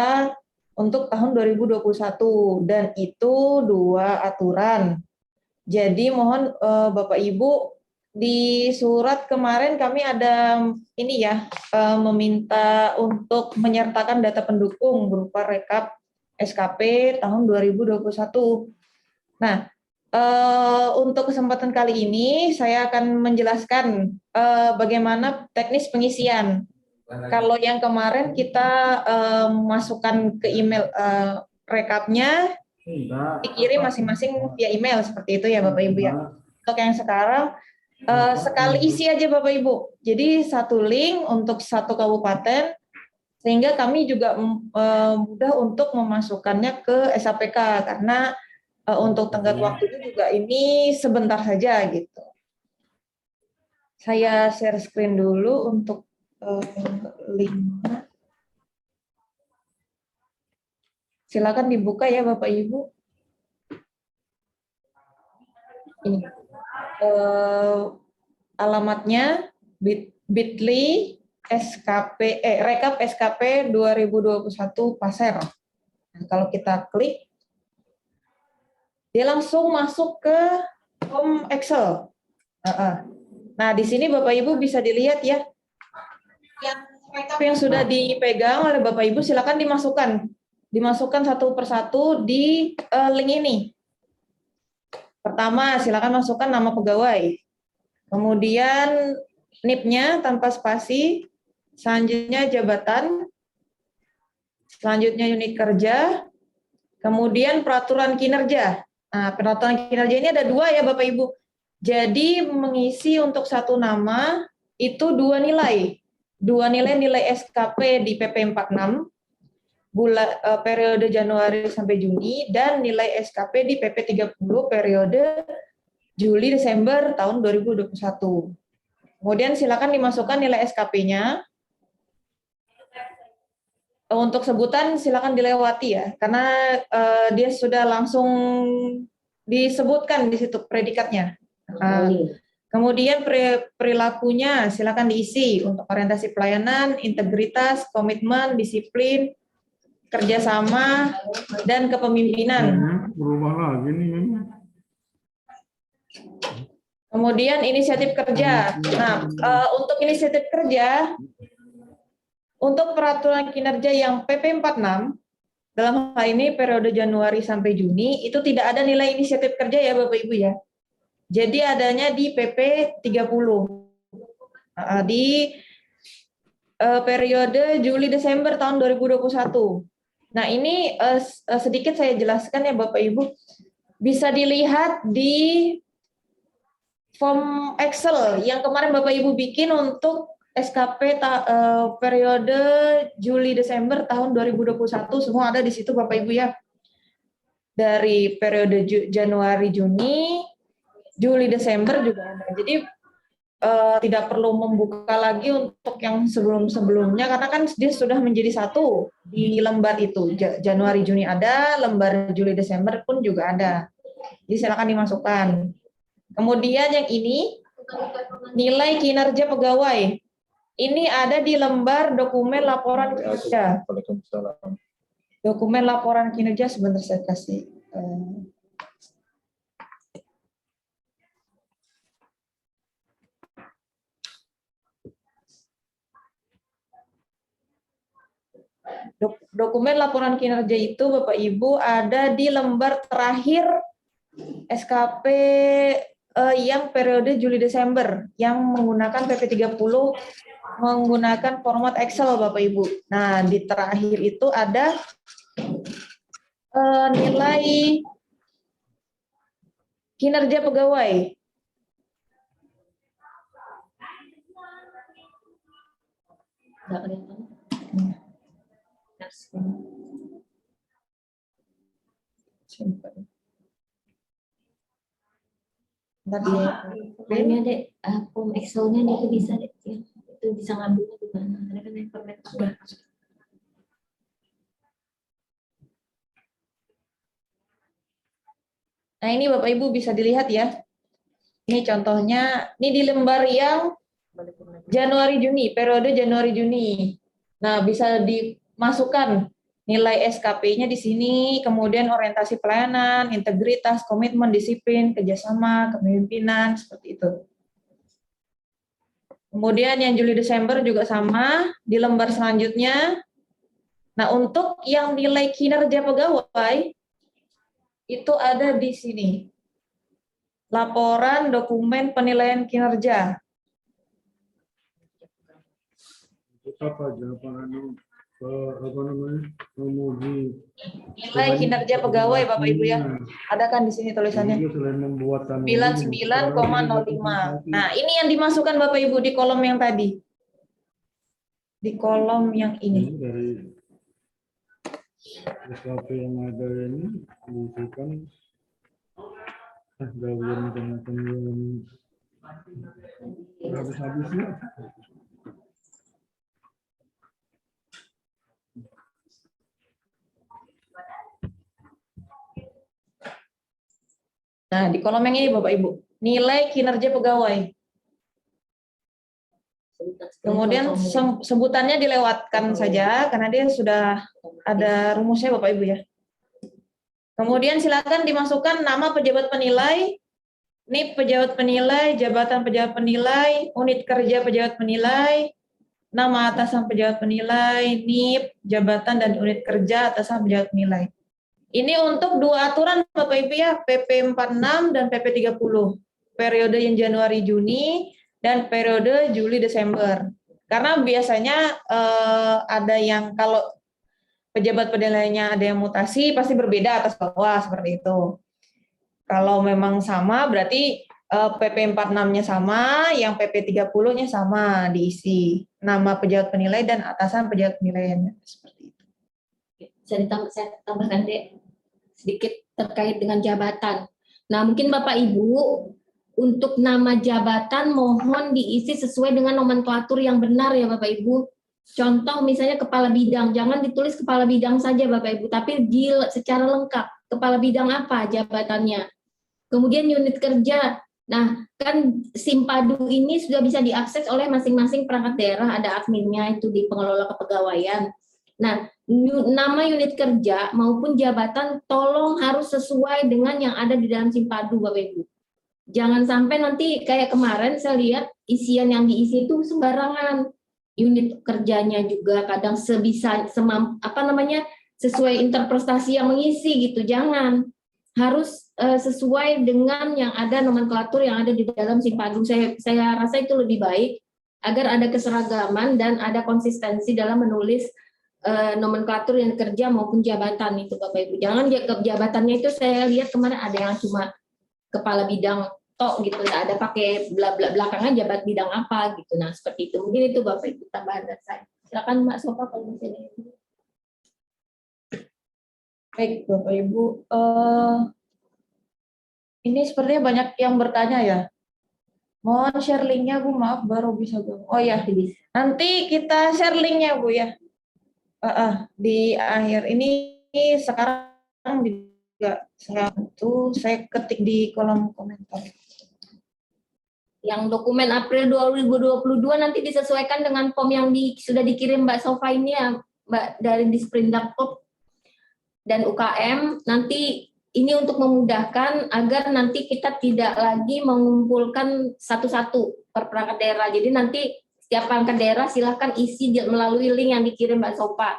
Speaker 7: untuk tahun 2021 dan itu 2 aturan. Jadi mohon Bapak Ibu, di surat kemarin kami ada ini ya, meminta untuk menyertakan data pendukung berupa rekap SKP tahun 2021. Nah, untuk kesempatan kali ini saya akan menjelaskan bagaimana teknis pengisian. Kalau yang kemarin kita masukkan ke email rekapnya, dikirim masing-masing via email seperti itu ya Bapak Ibu ya. Untuk yang sekarang sekali isi aja Bapak Ibu. Jadi satu link untuk satu kabupaten sehingga kami juga mudah untuk memasukkannya ke SAPK karena untuk tenggat waktunya juga ini sebentar saja gitu. Saya share screen dulu untuk linknya. Silakan dibuka ya Bapak Ibu. Ini alamatnya bit.ly SKP rekap SKP 2021 Pasir. Nah, kalau kita klik dia langsung masuk ke form Excel. Nah, di sini Bapak Ibu bisa dilihat ya. Yang sudah dipegang oleh Bapak Ibu silakan dimasukkan satu persatu di link ini. Pertama, silakan masukkan nama pegawai. Kemudian NIP-nya tanpa spasi, selanjutnya jabatan, selanjutnya unit kerja, kemudian peraturan kinerja. Nah, peraturan kinerja ini ada 2 ya Bapak Ibu. Jadi mengisi untuk satu nama itu 2 nilai. 2 nilai SKP di PP 46 periode Januari sampai Juni dan nilai SKP di PP 30 periode Juli Desember tahun 2021. Kemudian silakan dimasukkan nilai SKP-nya. Untuk sebutan silakan dilewati ya, karena dia sudah langsung disebutkan di situ predikatnya. Kemudian perilakunya silakan diisi untuk orientasi pelayanan, integritas, komitmen, disiplin, kerjasama, dan kepemimpinan.
Speaker 2: Berubah lagi nih.
Speaker 7: Kemudian inisiatif kerja. Nah, untuk inisiatif kerja, untuk peraturan kinerja yang PP 46, dalam hal ini periode Januari sampai Juni, itu tidak ada nilai inisiatif kerja ya Bapak Ibu ya. Jadi adanya di PP 30. Di periode Juli-Desember tahun 2021. Nah ini sedikit saya jelaskan ya Bapak Ibu. Bisa dilihat di form Excel yang kemarin Bapak Ibu bikin untuk SKP periode Juli-Desember tahun 2021 semua ada di situ Bapak Ibu ya. Dari periode Januari-Juni, Juli-Desember juga ada. Jadi tidak perlu membuka lagi untuk yang sebelum-sebelumnya karena kan dia sudah menjadi satu di lembar itu. Januari-Juni ada, lembar Juli-Desember pun juga ada. Jadi silakan dimasukkan. Kemudian yang ini nilai kinerja pegawai. Ini ada di lembar dokumen laporan kinerja. Dokumen laporan kinerja sebentar saya kasih dokumen laporan kinerja itu Bapak Ibu ada di lembar terakhir SKP yang periode Juli Desember yang menggunakan PP 30 menggunakan format Excel Bapak Ibu. Nah, di terakhir itu ada nilai kinerja pegawai.
Speaker 1: Nggak kelihatan. Ini ada form Excel-nya itu bisa deh, ya. Itu bisa ngambilnya di mana? Karena kan informasi.
Speaker 7: Nah, ini Bapak Ibu bisa dilihat ya. Ini contohnya, ini di lembar yang Januari Juni, periode Januari Juni. Nah, bisa dimasukkan nilai SKP-nya di sini, kemudian orientasi pelayanan, integritas, komitmen, disiplin, kerjasama, kepemimpinan, seperti itu. Kemudian yang Juli Desember juga sama, di lembar selanjutnya. Nah, untuk yang nilai kinerja pegawai, itu ada di sini. Laporan dokumen penilaian kinerja.
Speaker 2: Apa jawaban apa namanya? Memuji
Speaker 7: Nilai kinerja pegawai Bapak Ibu ya. Ada kan di sini tulisannya. 99,05. Nah, ini yang dimasukkan Bapak Ibu di kolom yang tadi. Di kolom yang ini.
Speaker 2: Dari SKP yang ada ini diisikan gawian dengan habis-habisnya.
Speaker 7: Nah, di kolom yang ini Bapak Ibu, nilai kinerja pegawai. Kemudian sebutannya dilewatkan saja karena dia sudah ada rumusnya Bapak Ibu ya. Kemudian silakan dimasukkan nama pejabat penilai, NIP pejabat penilai, jabatan pejabat penilai, unit kerja pejabat penilai, nama atasan pejabat penilai, NIP, jabatan dan unit kerja atasan pejabat penilai. Ini untuk dua aturan Bapak Ibu ya, PP 46 dan PP 30. Periode yang Januari Juni dan periode Juli Desember. Karena biasanya ada yang kalau pejabat penilainya ada yang mutasi pasti berbeda atas bawah seperti itu. Kalau memang sama berarti PP 46-nya sama, yang PP 30-nya sama diisi. Nama pejabat penilai dan atasan pejabat penilaiannya seperti itu.
Speaker 1: Saya tambahkan deh sedikit terkait dengan jabatan. Nah, mungkin Bapak Ibu untuk nama jabatan mohon diisi sesuai dengan nomenklatur yang benar ya Bapak Ibu. Contoh misalnya kepala bidang, jangan ditulis kepala bidang saja Bapak Ibu, tapi secara lengkap kepala bidang apa jabatannya. Kemudian unit kerja. Nah, kan Simpadu ini sudah bisa diakses oleh masing-masing perangkat daerah, ada adminnya itu di pengelola kepegawaian. Nah, nama unit kerja maupun jabatan tolong harus sesuai dengan yang ada di dalam Simpadu Bapak Ibu. Jangan sampai nanti kayak kemarin saya lihat isian yang diisi itu sembarangan. Unit kerjanya juga kadang sesuai interpretasi yang mengisi gitu. Jangan. Harus sesuai dengan yang ada nomenklatur yang ada di dalam Simpadu. Saya rasa itu lebih baik agar ada keseragaman dan ada konsistensi dalam menulis nomenklatur yang kerja maupun jabatan itu Bapak Ibu. Jangan jabatannya itu saya lihat kemarin ada yang cuma kepala bidang tok gitu, ada pakai belakangnya jabat bidang apa gitu. Nah, seperti itu. Mungkin itu Bapak Ibu tambahan dari saya. Silakan Mbak Sofa kalau misalnya.
Speaker 7: Baik Bapak Ibu, ini sepertinya banyak yang bertanya ya. Mohon share linknya Bu, maaf baru bisa Bu. Oh ya, nanti kita share linknya Bu ya. Di akhir ini sekarang juga saya ketik di kolom komentar.
Speaker 1: Yang dokumen April 2022 nanti disesuaikan dengan form yang sudah dikirim Mbak Sofa ini ya Mbak dari Disprindak.Pop dan UKM. Nanti ini untuk memudahkan agar nanti kita tidak lagi mengumpulkan satu-satu per perangkat daerah. Jadi nanti Setiap perangkat daerah silahkan isi melalui link yang dikirim Mbak Sopa.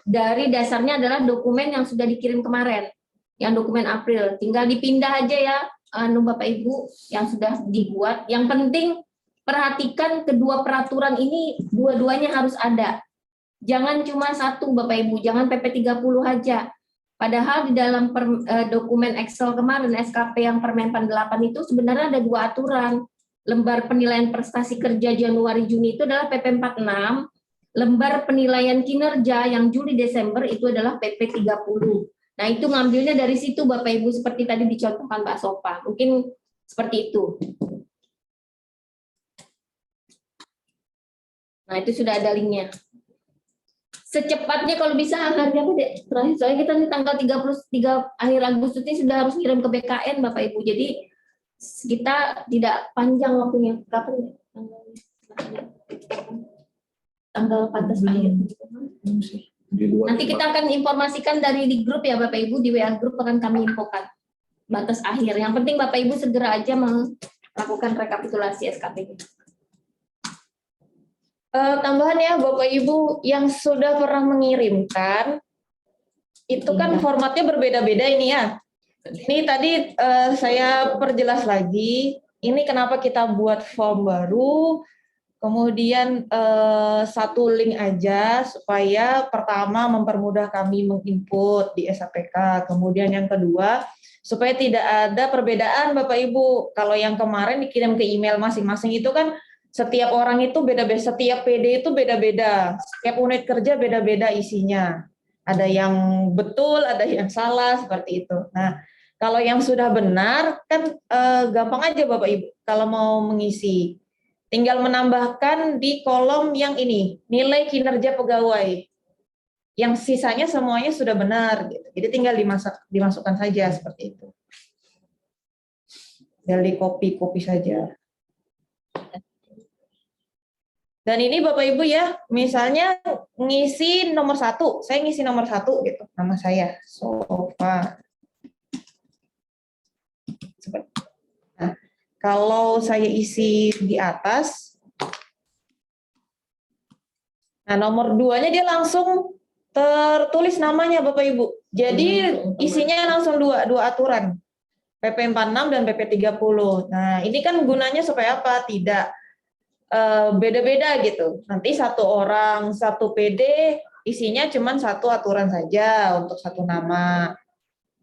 Speaker 1: Dari dasarnya adalah dokumen yang sudah dikirim kemarin, yang dokumen April. Tinggal dipindah aja ya, Bapak Ibu, yang sudah dibuat. Yang penting perhatikan kedua peraturan ini, dua-duanya harus ada. Jangan cuma satu Bapak Ibu, jangan PP 30 aja. Padahal di dalam dokumen Excel kemarin, SKP yang Permen 8 itu sebenarnya ada dua aturan. Lembar penilaian prestasi kerja Januari-Juni itu adalah PP 46, lembar penilaian kinerja yang Juli-Desember itu adalah PP 30. Nah, itu ngambilnya dari situ Bapak Ibu, seperti tadi dicontohkan Mbak Sopa. Mungkin seperti itu. Nah, itu sudah ada linknya. Secepatnya kalau bisa nanti apa deh? Terakhir, soalnya kita nih tanggal 33 akhir Agustus ini sudah harus ngirim ke BKN Bapak Ibu. Jadi kita tidak panjang waktunya. Kapan? Tanggal 14 akhir. Nanti kita akan informasikan dari di grup ya Bapak Ibu, di WA grup akan kami infokan batas akhir. Yang penting Bapak Ibu segera aja melakukan rekapitulasi SKP.
Speaker 7: Tambahan ya Bapak Ibu yang sudah pernah mengirimkan, itu kan formatnya berbeda-beda ini ya. Ini tadi saya perjelas lagi, ini kenapa kita buat form baru, kemudian satu link aja supaya pertama mempermudah kami menginput di SAPK, kemudian yang kedua supaya tidak ada perbedaan Bapak Ibu. Kalau yang kemarin dikirim ke email masing-masing itu kan setiap orang itu beda-beda, setiap PD itu beda-beda, setiap unit kerja beda-beda isinya. Ada yang betul, ada yang salah, seperti itu. Nah, kalau yang sudah benar, kan gampang aja Bapak Ibu, kalau mau mengisi. Tinggal menambahkan di kolom yang ini, nilai kinerja pegawai. Yang sisanya semuanya sudah benar. Gitu. Jadi tinggal dimasukkan saja, seperti itu. Tinggal di copy saja. Dan ini Bapak Ibu ya, misalnya ngisi nomor 1, saya ngisi nomor 1 gitu, nama saya Sofa. Nah, kalau saya isi di atas, nah nomor 2-nya dia langsung tertulis namanya Bapak Ibu. Jadi isinya langsung dua aturan, PP 46 dan PP 30. Nah ini kan gunanya supaya apa? Tidak beda-beda gitu. Nanti satu orang, satu PD, isinya cuma satu aturan saja untuk satu nama.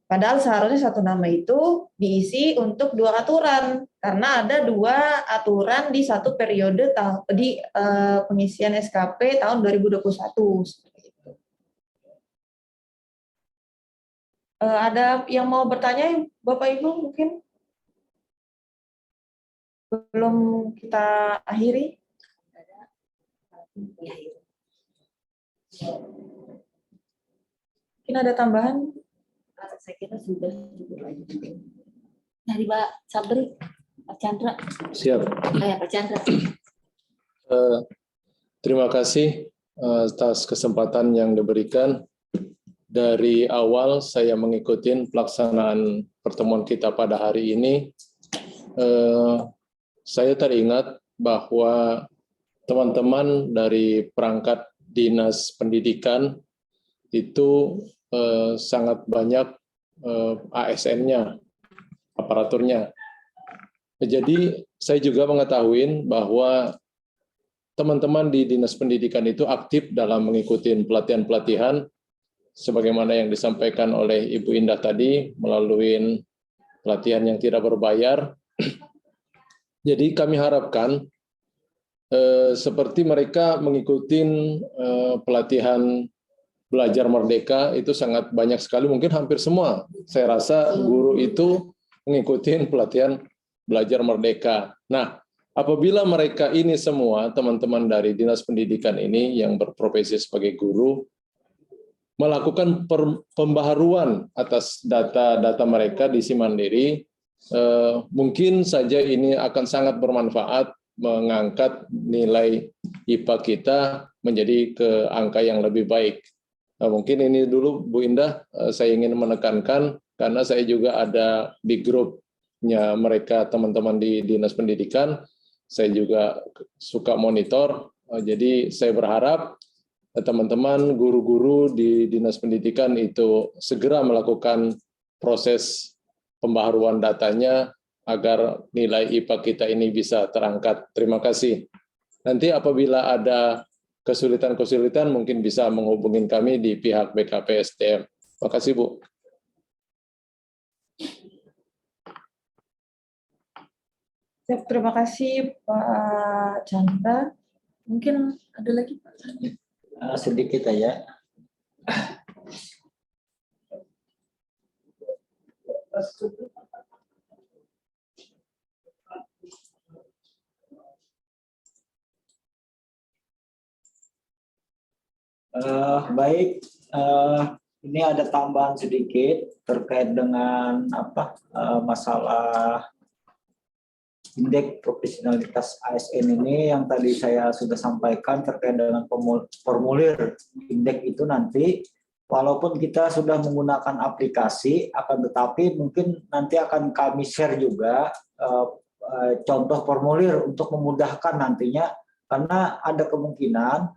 Speaker 7: Padahal seharusnya satu nama itu diisi untuk dua aturan. Karena ada dua aturan di satu periode di pengisian SKP tahun 2021. Seperti itu. Ada yang mau bertanya, Bapak Ibu mungkin? Belum kita akhiri. Mungkin ada tambahan?
Speaker 1: Saya kira sudah cukup lagi. Dari Pak Sabri, Pak Chandra.
Speaker 10: Siap.
Speaker 1: Pak Chandra.
Speaker 10: Terima kasih atas kesempatan yang diberikan. Dari awal saya mengikuti pelaksanaan pertemuan kita pada hari ini. Saya teringat bahwa teman-teman dari perangkat dinas pendidikan itu sangat banyak ASN-nya, aparaturnya. Jadi saya juga mengetahui bahwa teman-teman di dinas pendidikan itu aktif dalam mengikuti pelatihan-pelatihan sebagaimana yang disampaikan oleh Ibu Indah tadi melalui pelatihan yang tidak berbayar. Jadi kami harapkan seperti mereka mengikuti pelatihan belajar merdeka itu sangat banyak sekali, mungkin hampir semua. Saya rasa guru itu mengikuti pelatihan belajar merdeka. Nah, apabila mereka ini semua teman-teman dari dinas pendidikan ini yang berprofesi sebagai guru melakukan pembaharuan atas data-data mereka di Simandiri, mungkin saja ini akan sangat bermanfaat mengangkat nilai IPA kita menjadi ke angka yang lebih baik. Mungkin ini dulu Bu Indah, saya ingin menekankan karena saya juga ada di grupnya mereka teman-teman di Dinas Pendidikan. saya juga suka monitor. Jadi saya berharap teman-teman guru-guru di Dinas Pendidikan itu segera melakukan proses pembaharuan datanya agar nilai IPA kita ini bisa terangkat. Terima kasih. Nanti apabila ada kesulitan-kesulitan mungkin bisa menghubungi kami di pihak BKPSDM. Terima kasih, Bu.
Speaker 7: Terima kasih Pak Chandra. Mungkin ada lagi Pak?
Speaker 11: Sedikit aja. Baik, ini ada tambahan sedikit terkait dengan masalah indeks profesionalitas ASN ini yang tadi saya sudah sampaikan terkait dengan formulir indeks itu nanti walaupun kita sudah menggunakan aplikasi akan tetapi mungkin nanti akan kami share juga contoh formulir untuk memudahkan nantinya karena ada kemungkinan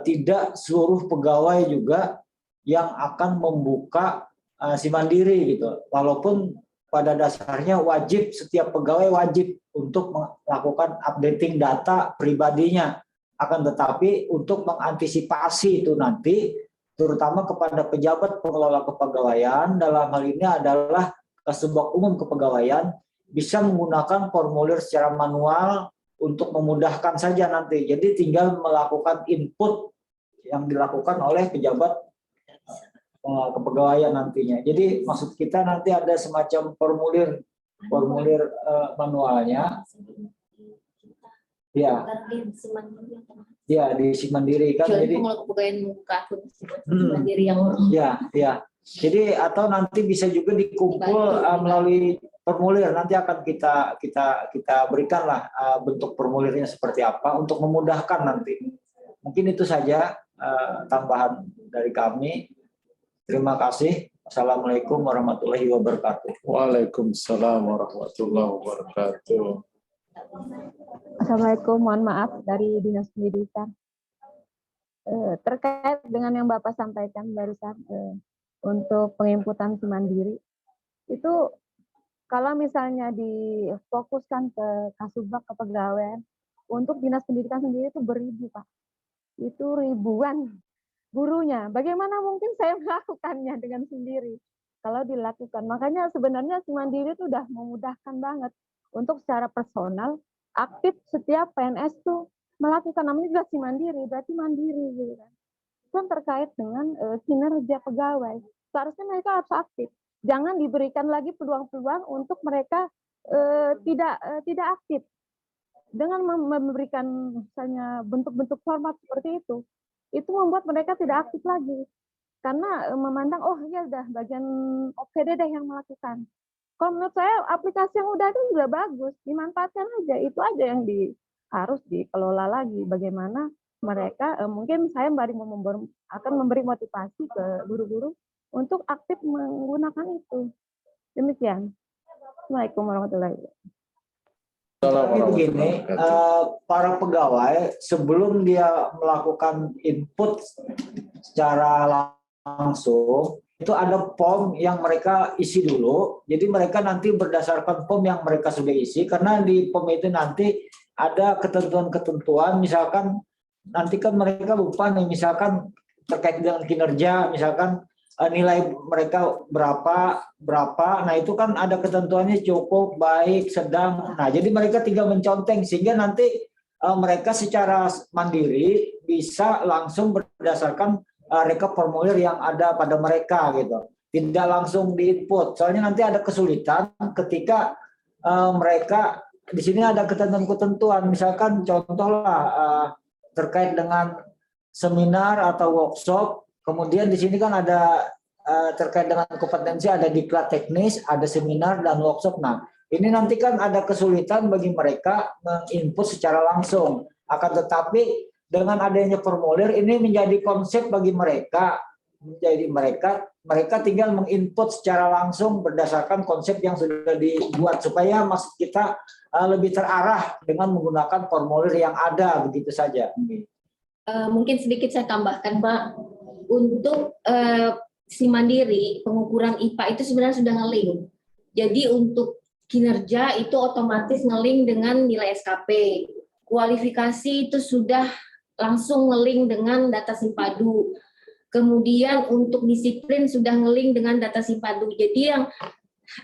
Speaker 11: tidak seluruh pegawai juga yang akan membuka Simandiri gitu walaupun pada dasarnya wajib setiap pegawai wajib untuk melakukan updating data pribadinya. Akan tetapi untuk mengantisipasi itu nanti terutama kepada pejabat pengelola kepegawaian dalam hal ini adalah Kasubag Umum Kepegawaian bisa menggunakan formulir secara manual untuk memudahkan saja nanti. Jadi tinggal melakukan input yang dilakukan oleh pejabat kepegawaian nantinya. Jadi maksud kita nanti ada semacam formulir manualnya. Ya. Ya di Simandiri kan. Jadi
Speaker 1: kepegawaian muka Simandiri yang
Speaker 11: ya. Jadi atau nanti bisa juga dikumpul melalui formulir. Nanti akan kita berikanlah bentuk formulirnya seperti apa untuk memudahkan nanti. Mungkin itu saja tambahan dari kami. Terima kasih. Assalamualaikum warahmatullahi wabarakatuh.
Speaker 10: Waalaikumsalam warahmatullahi wabarakatuh.
Speaker 9: Assalamualaikum, mohon maaf dari Dinas Pendidikan. Terkait dengan yang Bapak sampaikan barusan untuk penginputan Simandiri, itu kalau misalnya difokuskan ke Kasubag Kepegawaian, untuk Dinas Pendidikan sendiri itu beribu, Pak. Itu ribuan gurunya. Bagaimana mungkin saya melakukannya dengan sendiri? Kalau dilakukan, makanya sebenarnya Simandiri itu udah memudahkan banget untuk secara personal aktif setiap PNS tuh melakukan namanya juga Simandiri, berarti mandiri gitu kan. Itu terkait dengan kinerja pegawai. Seharusnya mereka harus aktif. Jangan diberikan lagi peluang-peluang untuk mereka tidak aktif. Dengan memberikan misalnya bentuk-bentuk format seperti itu membuat mereka tidak aktif lagi. Karena memandang, oh ya udah bagian OPD deh yang melakukan. Kalau menurut saya aplikasi yang udah itu sudah bagus, dimanfaatkan aja. Itu aja yang harus dikelola lagi. Bagaimana mereka, mungkin saya akan memberi motivasi ke guru-guru untuk aktif menggunakan itu. Demikian. Assalamualaikum warahmatullahi wabarakatuh.
Speaker 11: Tapi begini, para pegawai sebelum dia melakukan input secara langsung, itu ada form yang mereka isi dulu. Jadi mereka nanti berdasarkan form yang mereka sudah isi, karena di form itu nanti ada ketentuan-ketentuan, misalkan nanti kan mereka lupa nih, misalkan terkait dengan kinerja, misalkan nilai mereka berapa, nah itu kan ada ketentuannya cukup, baik, sedang. Nah jadi mereka tinggal menconteng sehingga nanti mereka secara mandiri bisa langsung berdasarkan rekap formulir yang ada pada mereka gitu, tidak langsung di-input. Soalnya nanti ada kesulitan ketika mereka di sini ada ketentuan-ketentuan, misalkan contohlah terkait dengan seminar atau workshop. Kemudian di sini kan ada terkait dengan kompetensi, ada diklat teknis, ada seminar dan workshop. Nah, ini nanti kan ada kesulitan bagi mereka menginput secara langsung. Akan tetapi dengan adanya formulir ini menjadi konsep bagi mereka, menjadi mereka mereka tinggal menginput secara langsung berdasarkan konsep yang sudah dibuat supaya maksud kita lebih terarah dengan menggunakan formulir yang ada begitu saja.
Speaker 1: Mungkin sedikit saya tambahkan, Pak. Untuk si mandiri, pengukuran IPA itu sebenarnya sudah nge-link. Jadi untuk kinerja itu otomatis nge-link dengan nilai SKP. Kualifikasi itu sudah langsung nge-link dengan data Simpadu. Kemudian untuk disiplin sudah nge-link dengan data Simpadu. Jadi yang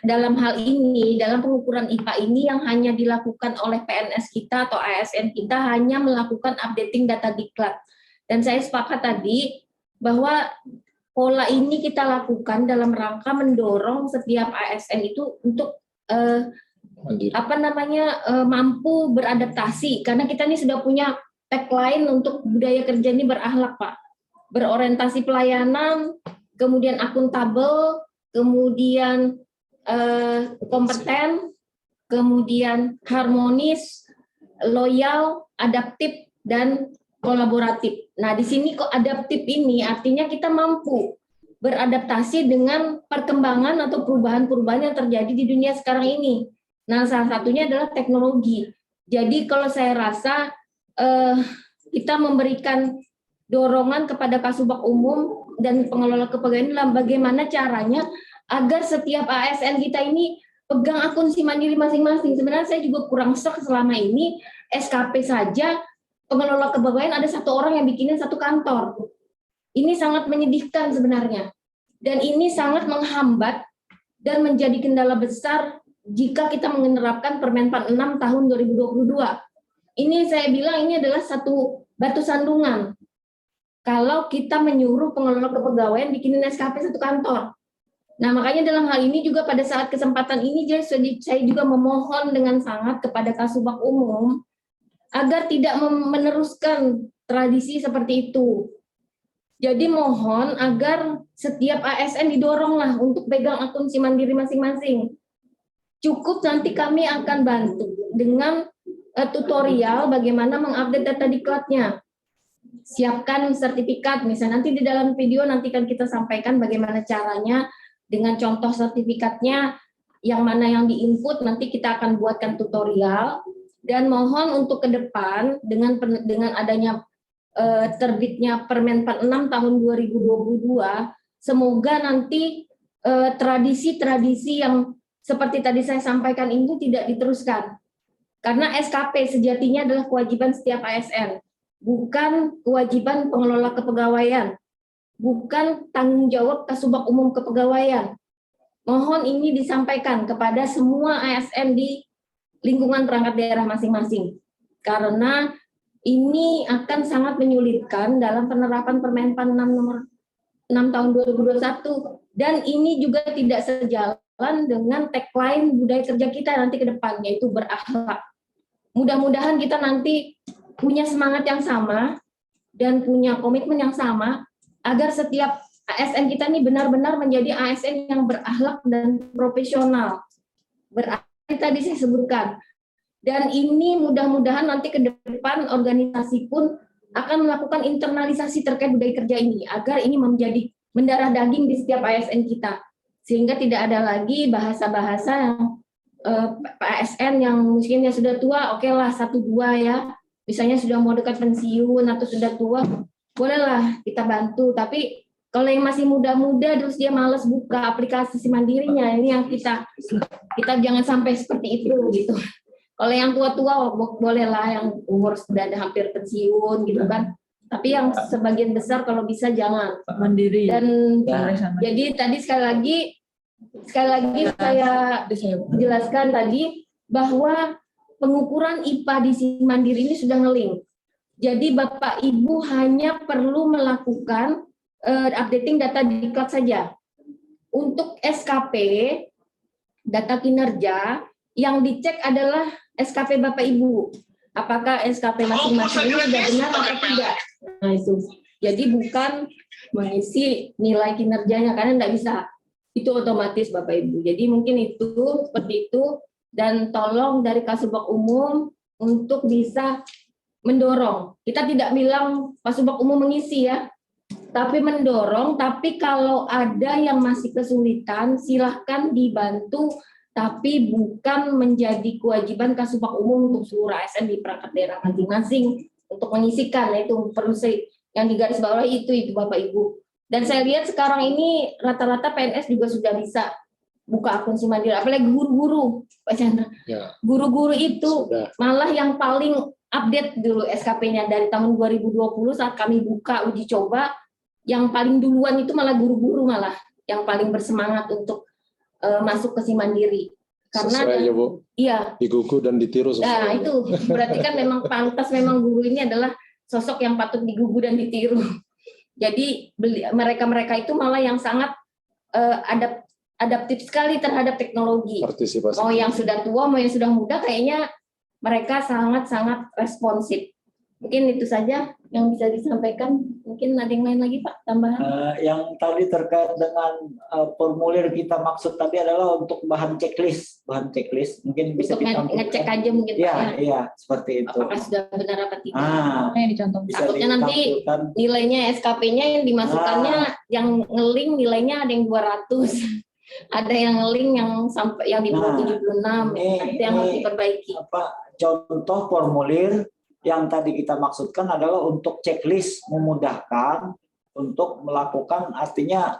Speaker 1: dalam hal ini, dalam pengukuran IPA ini yang hanya dilakukan oleh PNS kita atau ASN kita hanya melakukan updating data diklat. Dan saya sepakat tadi bahwa pola ini kita lakukan dalam rangka mendorong setiap ASN itu untuk mampu beradaptasi, karena kita ini sudah punya tagline untuk budaya kerja ini berakhlak, Pak. Berorientasi pelayanan, kemudian akuntabel, kemudian kompeten, kemudian harmonis, loyal, adaptif, dan kolaboratif. Nah, di sini kok adaptif ini artinya kita mampu beradaptasi dengan perkembangan atau perubahan-perubahan yang terjadi di dunia sekarang ini. Nah, salah satunya adalah teknologi. Jadi kalau saya rasa kita memberikan dorongan kepada Kasubag Umum dan pengelola kepegawaian dalam bagaimana caranya agar setiap ASN kita ini pegang akun si mandiri masing-masing. Sebenarnya saya juga kurang shock selama ini SKP saja pengelola kepegawaian ada satu orang yang bikinin satu kantor. Ini sangat menyedihkan sebenarnya. Dan ini sangat menghambat dan menjadi kendala besar jika kita menerapkan Permen 46 tahun 2022. Ini saya bilang ini adalah satu batu sandungan. Kalau kita menyuruh pengelola kepegawaian bikinin SKP satu kantor. Nah, makanya dalam hal ini juga pada saat kesempatan ini saya juga memohon dengan sangat kepada Kasubag Umum agar tidak meneruskan tradisi seperti itu. Jadi mohon agar setiap ASN didoronglah untuk pegang akun si mandiri masing-masing. Cukup nanti kami akan bantu dengan tutorial bagaimana mengupdate data diklatnya. Siapkan sertifikat, misalnya nanti di dalam video nanti kan kita sampaikan bagaimana caranya dengan contoh sertifikatnya, yang mana yang diinput nanti kita akan buatkan tutorial. Dan mohon untuk ke depan dengan adanya terbitnya Permen 46 tahun 2022, semoga nanti tradisi-tradisi yang seperti tadi saya sampaikan ini tidak diteruskan. Karena SKP sejatinya adalah kewajiban setiap ASN, bukan kewajiban pengelola kepegawaian, bukan tanggung jawab Kasubag Umum Kepegawaian. Mohon ini disampaikan kepada semua ASN di lingkungan perangkat daerah masing-masing. Karena ini akan sangat menyulitkan dalam penerapan Permen 46 nomor 6 tahun 2021. Dan ini juga tidak sejalan dengan tagline budaya kerja kita nanti ke depan, yaitu berakhlak. Mudah-mudahan kita nanti punya semangat yang sama dan punya komitmen yang sama agar setiap ASN kita ini benar-benar menjadi ASN yang berakhlak dan profesional. Berarti tadi saya sebutkan. Dan ini mudah-mudahan nanti ke depan organisasi pun akan melakukan internalisasi terkait budaya kerja ini agar ini menjadi mendarah daging di setiap ASN kita. Sehingga tidak ada lagi bahasa-bahasa yang ASN yang mungkin yang sudah tua, oke lah 1-2 ya. Misalnya sudah mau dekat pensiun atau sudah tua, bolehlah kita bantu. Tapi kalau yang masih muda-muda terus dia malas buka aplikasi si mandirinya, ini yang kita jangan sampai seperti itu gitu. Kalau yang tua-tua bolehlah yang umur sudah ada hampir pensiun gitu kan. Tapi yang sebagian besar kalau bisa jangan
Speaker 7: mandiri.
Speaker 1: Dan jadi tadi sekali lagi saya jelaskan tadi bahwa pengukuran IPA di si mandiri ini sudah nge-link. Jadi Bapak Ibu hanya perlu melakukan updating data diklat saja. Untuk SKP, data kinerja, yang dicek adalah SKP Bapak Ibu. Apakah SKP masing-masing ini sudah benar atau tidak? Nah itu. Jadi bukan mengisi nilai kinerjanya, karena tidak bisa. Itu otomatis Bapak Ibu. Jadi mungkin itu, seperti itu. Dan tolong dari Kasubag Umum untuk bisa mendorong. Kita tidak bilang Kasubag Umum mengisi ya. tapi mendorong, tapi kalau ada yang masih kesulitan, silahkan dibantu, tapi bukan menjadi kewajiban Kasubag Umum untuk seluruh ASN di perangkat daerah masing-masing untuk mengisikan. Itu perlu yang digarisbawahi itu Bapak Ibu. Dan saya lihat sekarang ini rata-rata PNS juga sudah bisa buka akun Simandiri, apalagi guru-guru, Pak Chandra.
Speaker 10: Ya.
Speaker 1: Guru-guru itu
Speaker 10: Sudah.
Speaker 1: malah yang paling update dulu SKP-nya dari tahun 2020 saat kami buka uji coba, yang paling duluan itu malah guru-guru malah yang paling bersemangat untuk masuk ke Simandiri. Karena
Speaker 10: Sesuai ya Bu,
Speaker 1: iya,
Speaker 10: digugu dan ditiru sesuai.
Speaker 1: nah itu berarti kan memang pantas, memang guru ini adalah sosok yang patut digugu dan ditiru. Jadi mereka-mereka itu malah yang sangat adaptif sekali terhadap teknologi.
Speaker 10: Partisipasi.
Speaker 1: Mau yang sudah tua, mau yang sudah muda, kayaknya mereka sangat-sangat responsif. Mungkin itu saja yang bisa disampaikan. Mungkin ada yang lain lagi Pak, tambahan?
Speaker 11: Yang tadi terkait dengan formulir kita maksud tadi adalah untuk bahan checklist, mungkin bisa
Speaker 1: Untuk ngecek aja mungkin Pak,
Speaker 11: Iya, iya, seperti itu.
Speaker 1: apakah sudah benar apa tidak.
Speaker 7: Yang dicontoh.
Speaker 11: Bisa
Speaker 1: Takutnya nanti
Speaker 11: ditampilkan.
Speaker 1: nilainya SKP-nya yang dimasukkannya yang ngeling nilainya ada yang 200. Ada yang ngeling yang sampai yang di bawah 76. Itu yang harus diperbaiki.
Speaker 11: Contoh formulir yang tadi kita maksudkan adalah untuk checklist, memudahkan untuk melakukan, artinya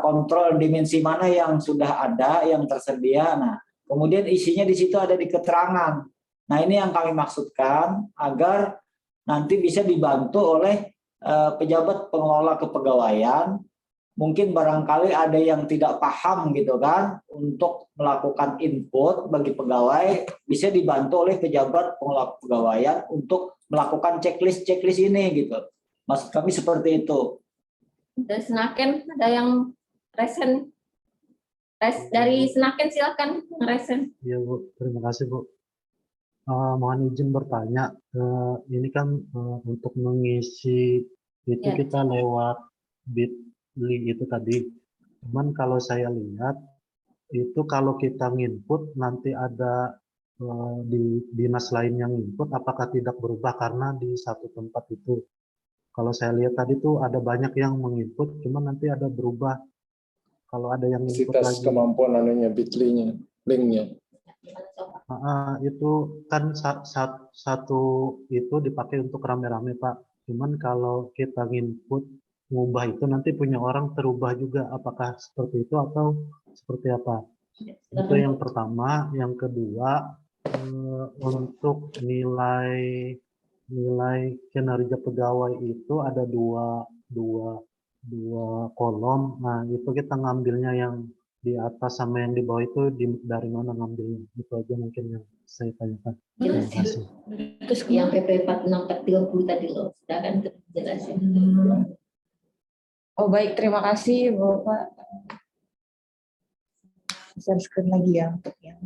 Speaker 11: kontrol dimensi mana yang sudah ada, yang tersedia. Nah, kemudian isinya di situ ada di keterangan. Nah, ini yang kami maksudkan agar nanti bisa dibantu oleh pejabat pengelola kepegawaian. Mungkin barangkali ada yang tidak paham gitu kan, untuk melakukan input bagi pegawai, bisa dibantu oleh pejabat pengelola kepegawaian untuk melakukan checklist ini gitu. Maksud kami seperti itu.
Speaker 1: Dari Senaken ada yang resen. Dari Senaken silakan resen.
Speaker 12: Iya Bu, terima kasih Bu. Mohon izin bertanya, ini kan untuk mengisi itu
Speaker 1: Ya.
Speaker 12: kita lewat Bitly itu tadi. Cuman kalau saya lihat itu kalau kita nginput nanti ada di dinas lain yang input, apakah tidak berubah karena di satu tempat itu. Kalau saya lihat tadi tuh ada banyak yang menginput, cuman nanti ada berubah. Kalau ada yang input
Speaker 10: Kapasitas
Speaker 12: lagi.
Speaker 10: kemampuan anunya, Bitly-nya, link-nya.
Speaker 12: Itu kan satu itu dipakai untuk rame-rame Pak. Cuman kalau kita input mengubah itu nanti punya orang terubah juga, apakah seperti itu atau seperti apa? Itu yang pertama. Yang kedua, untuk nilai kinerja pegawai itu ada dua kolom. Nah, itu kita ngambilnya yang di atas sama yang di bawah itu dari mana ngambilnya? Itu aja mungkin yang saya tanyakan. Terima kasih.
Speaker 1: Terus yang PP 4630 tadi loh, silakan jelasin.
Speaker 7: Oh baik, terima kasih Bapak. Share screen lagi ya untuk yang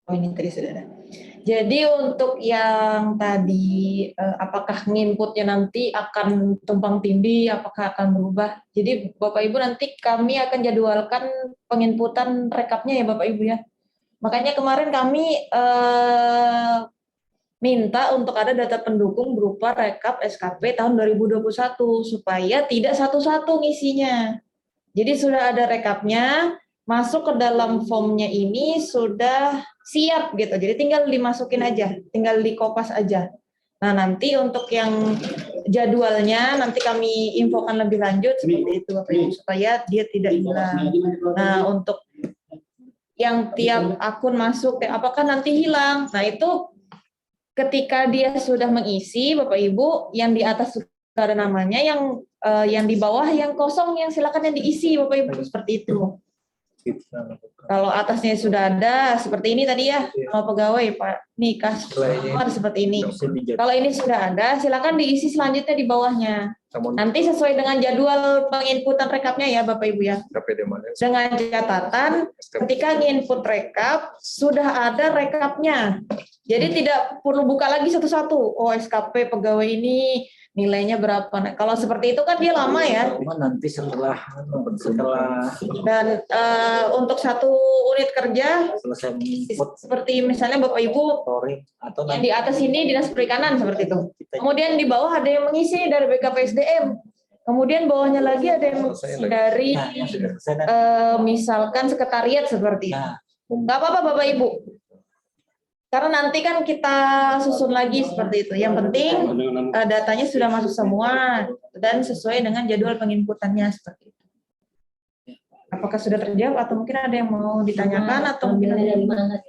Speaker 7: ini tadi sudah ada. Jadi untuk yang tadi apakah nginputnya nanti akan tumpang tindih, apakah akan berubah? Jadi Bapak Ibu nanti kami akan jadwalkan penginputan rekapnya ya Bapak Ibu ya. Makanya kemarin kami minta untuk ada data pendukung berupa rekap SKP tahun 2021 supaya tidak satu-satu ngisinya. Jadi sudah ada rekapnya, masuk ke dalam formnya ini sudah siap gitu. Jadi tinggal dimasukin aja, tinggal dikopas aja. Nah, nanti untuk yang jadwalnya nanti kami infokan lebih lanjut seperti itu Bapak Ibu supaya dia tidak hilang. Nah, untuk yang tiap akun masuk apakah nanti hilang? Nah, itu ketika dia sudah mengisi Bapak Ibu, yang di atas ada namanya, yang di bawah yang kosong yang silakan yang diisi Bapak Ibu seperti itu. Kalau atasnya sudah ada seperti ini tadi ya, nama pegawai Pak Nikas seperti ini. Kalau ini sudah ada, silakan diisi selanjutnya di bawahnya. Nanti sesuai dengan jadwal penginputan rekapnya ya Bapak Ibu ya. Dengan catatan ketika nginput rekap sudah ada rekapnya. Jadi tidak perlu buka lagi satu-satu. Oh SKP pegawai ini nilainya berapa. Nah, kalau seperti itu kan dia lama ya.
Speaker 11: Cuma nanti setelah
Speaker 7: Dan untuk satu unit kerja
Speaker 11: selesai menginput
Speaker 7: seperti misalnya Bapak Ibu
Speaker 11: atau
Speaker 7: yang di atas ini Dinas Perikanan seperti itu. Kemudian di bawah ada yang mengisi dari BKPSDM. Kemudian bawahnya lagi ada yang mengisi dari misalkan sekretariat seperti itu. Nggak apa-apa Bapak Ibu. Karena nanti kan kita susun lagi seperti itu. Yang penting datanya sudah masuk semua dan sesuai dengan jadwal penginputannya seperti itu. Apakah sudah terjawab atau mungkin ada yang mau ditanyakan atau mungkin
Speaker 1: Ngambilnya dari mana?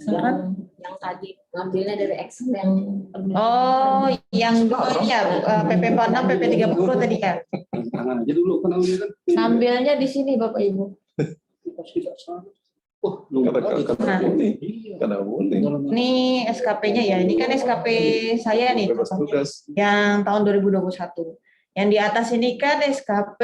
Speaker 7: silakan.
Speaker 1: Yang tadi ngambilnya dari Excel yang
Speaker 7: Oh, yang ya PP 46, PP 30 tadi kan.
Speaker 2: Tangan aja dulu kan kan.
Speaker 7: Ngambilnya di sini Bapak Ibu. Nah, ini SKP-nya ya. Ini kan SKP saya nih yang tahun 2021. Yang di atas ini kan SKP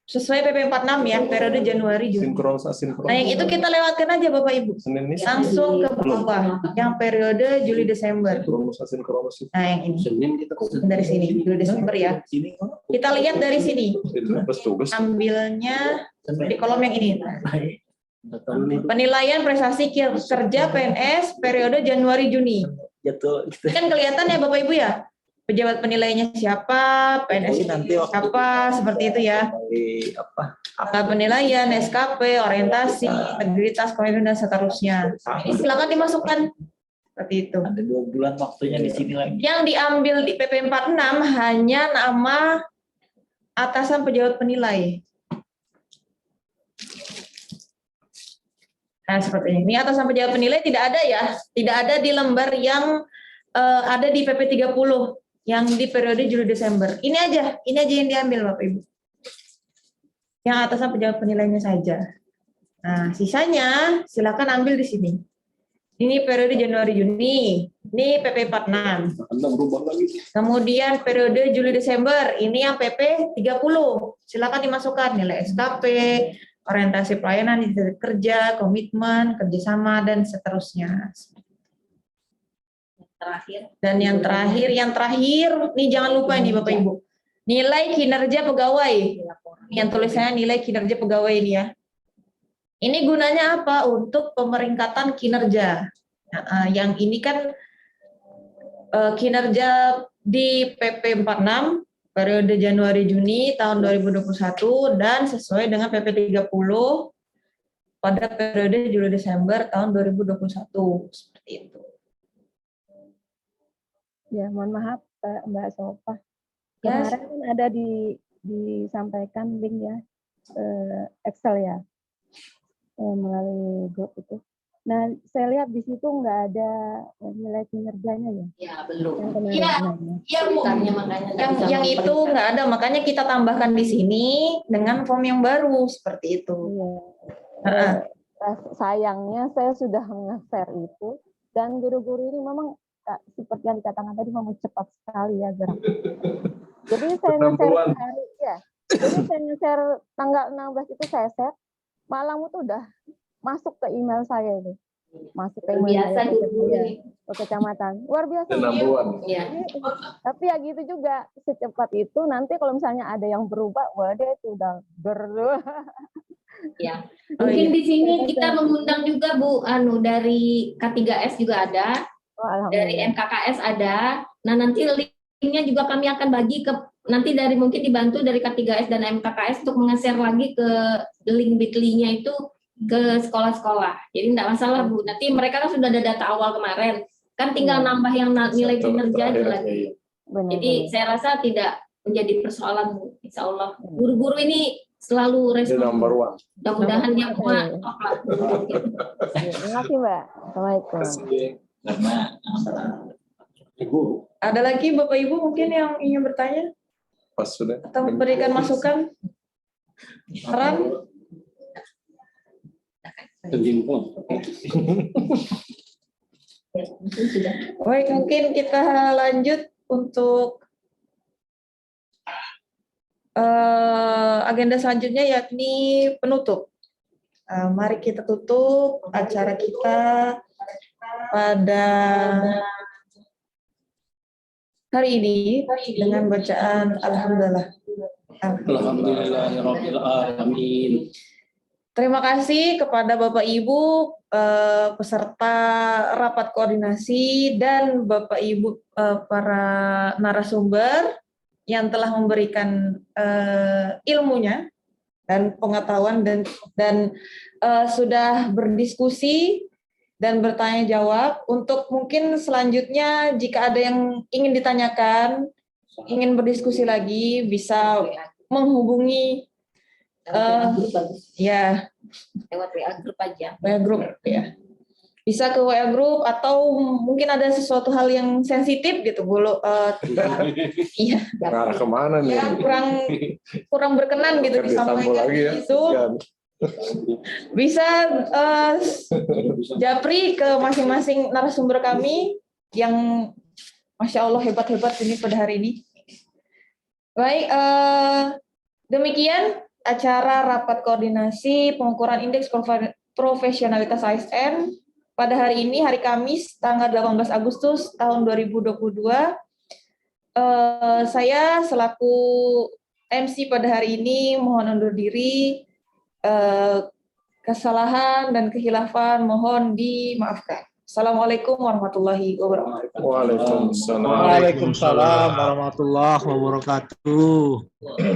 Speaker 7: sesuai PP 46 ya, periode Januari Juni. Nah, yang itu kita lewatkan aja Bapak Ibu. Langsung ke bawah yang periode Juli Desember. Nah, yang ini. Dari sini Juli Desember ya. Kita lihat dari sini. Ambilnya di kolom yang ini. Penilaian prestasi kerja PNS periode Januari Juni. Kan kelihatan ya Bapak Ibu ya. Pejabat penilainya siapa, PNS siapa, seperti itu ya. Penilaian, SKP, orientasi, integritas, komitmen dan seterusnya. Ini silakan dimasukkan seperti itu.
Speaker 11: Ada 2 bulan waktunya di sini lagi.
Speaker 7: Yang diambil di PP 46 hanya nama atasan pejabat penilai. Nah, seperti ini. Ini atasan pejabat penilai tidak ada ya. Tidak ada di lembar yang ada di PP 30 yang di periode Juli Desember. Ini aja yang diambil Bapak Ibu. Yang atasan pejabat penilainya saja. Nah, sisanya silakan ambil di sini. Ini periode Januari Juni. Ini PP 46. Kemudian periode Juli Desember, ini yang PP 30. Silakan dimasukkan nilai SKP, orientasi pelayanan, kerja, komitmen, kerjasama, dan seterusnya. Dan yang terakhir, nih jangan lupa ini Bapak Ibu. Nilai kinerja pegawai. Yang tulisannya nilai kinerja pegawai ini ya. Ini gunanya apa? Untuk pemeringkatan kinerja. Nah, yang ini kan kinerja di PP 46 periode Januari Juni tahun 2021 dan sesuai dengan PP 30 pada periode Juli Desember tahun 2021 seperti itu.
Speaker 9: Ya, mohon maaf Mbak Sofa. Kemarin kan ada disampaikan link ya Excel ya melalui grup itu. Nah, saya lihat di situ nggak ada nilai kinerjanya ya.
Speaker 1: Ya, belum.
Speaker 7: Iya, Bu. Yang itu nggak ada, makanya kita tambahkan di sini dengan form yang baru seperti itu.
Speaker 9: Iya. Sayangnya saya sudah nge-share itu dan guru-guru ini memang seperti yang dikatakan tadi memang cepat sekali ya gerak. Jadi saya nge-share hari ya. Jadi saya nge-share tanggal 16 itu saya share, malam itu udah masuk ke email saya itu. Masuk ke email saya ke kecamatan. Luar biasa.
Speaker 1: Ya.
Speaker 9: Tapi ya gitu juga secepat itu nanti kalau misalnya ada yang berubah, waduh itu udah
Speaker 1: Ya. Mungkin di sini kita mengundang juga Bu dari K3S juga ada. Dari MKKS ada. Nah, nanti linknya juga kami akan bagi ke nanti mungkin dibantu dari K3S dan MKKS untuk nge-share lagi ke link Bitly-nya itu ke sekolah-sekolah. Jadi tidak masalah Bu. Nanti mereka kan sudah ada data awal kemarin. Kan tinggal nambah yang nilai kinerja lagi. Jadi saya rasa tidak menjadi persoalan Bu. Insya Allah. Guru-guru ini selalu respon. Mudah-mudahan yang kuat.
Speaker 9: Terima kasih Mbak. Assalamualaikum.
Speaker 7: Ada lagi Bapak Ibu mungkin yang ingin bertanya?
Speaker 10: Pas sudah.
Speaker 7: Atau memberikan masukan? Saran? Baik, mungkin kita lanjut untuk agenda selanjutnya yakni penutup. Mari kita tutup acara kita pada hari ini dengan bacaan Alhamdulillah.
Speaker 4: Alhamdulillahirabbil alamin.
Speaker 7: Terima kasih kepada Bapak Ibu peserta rapat koordinasi dan Bapak Ibu para narasumber yang telah memberikan ilmunya dan pengetahuan dan sudah berdiskusi dan bertanya jawab. Untuk mungkin selanjutnya jika ada yang ingin ditanyakan, ingin berdiskusi lagi, bisa menghubungi ya
Speaker 1: lewat WA grup aja.
Speaker 7: WA grup ya. Bisa ke WA grup atau mungkin ada sesuatu hal yang sensitif gitu, iya.
Speaker 10: Arah kemana nih?
Speaker 7: Ya, kurang berkenan gitu disampaikan
Speaker 10: lagi ya.
Speaker 7: itu. Bisa japri ke masing-masing narasumber kami yang Masya Allah hebat-hebat ini pada hari ini. Baik, demikian acara rapat koordinasi pengukuran indeks profesionalitas ASN pada hari ini, hari Kamis, tanggal 18 Agustus tahun 2022. Saya selaku MC pada hari ini mohon undur diri. Kesalahan dan kehilafan mohon dimaafkan. Assalamualaikum warahmatullahi wabarakatuh.
Speaker 10: Waalaikumsalam.
Speaker 8: Waalaikumsalam warahmatullahi wabarakatuh.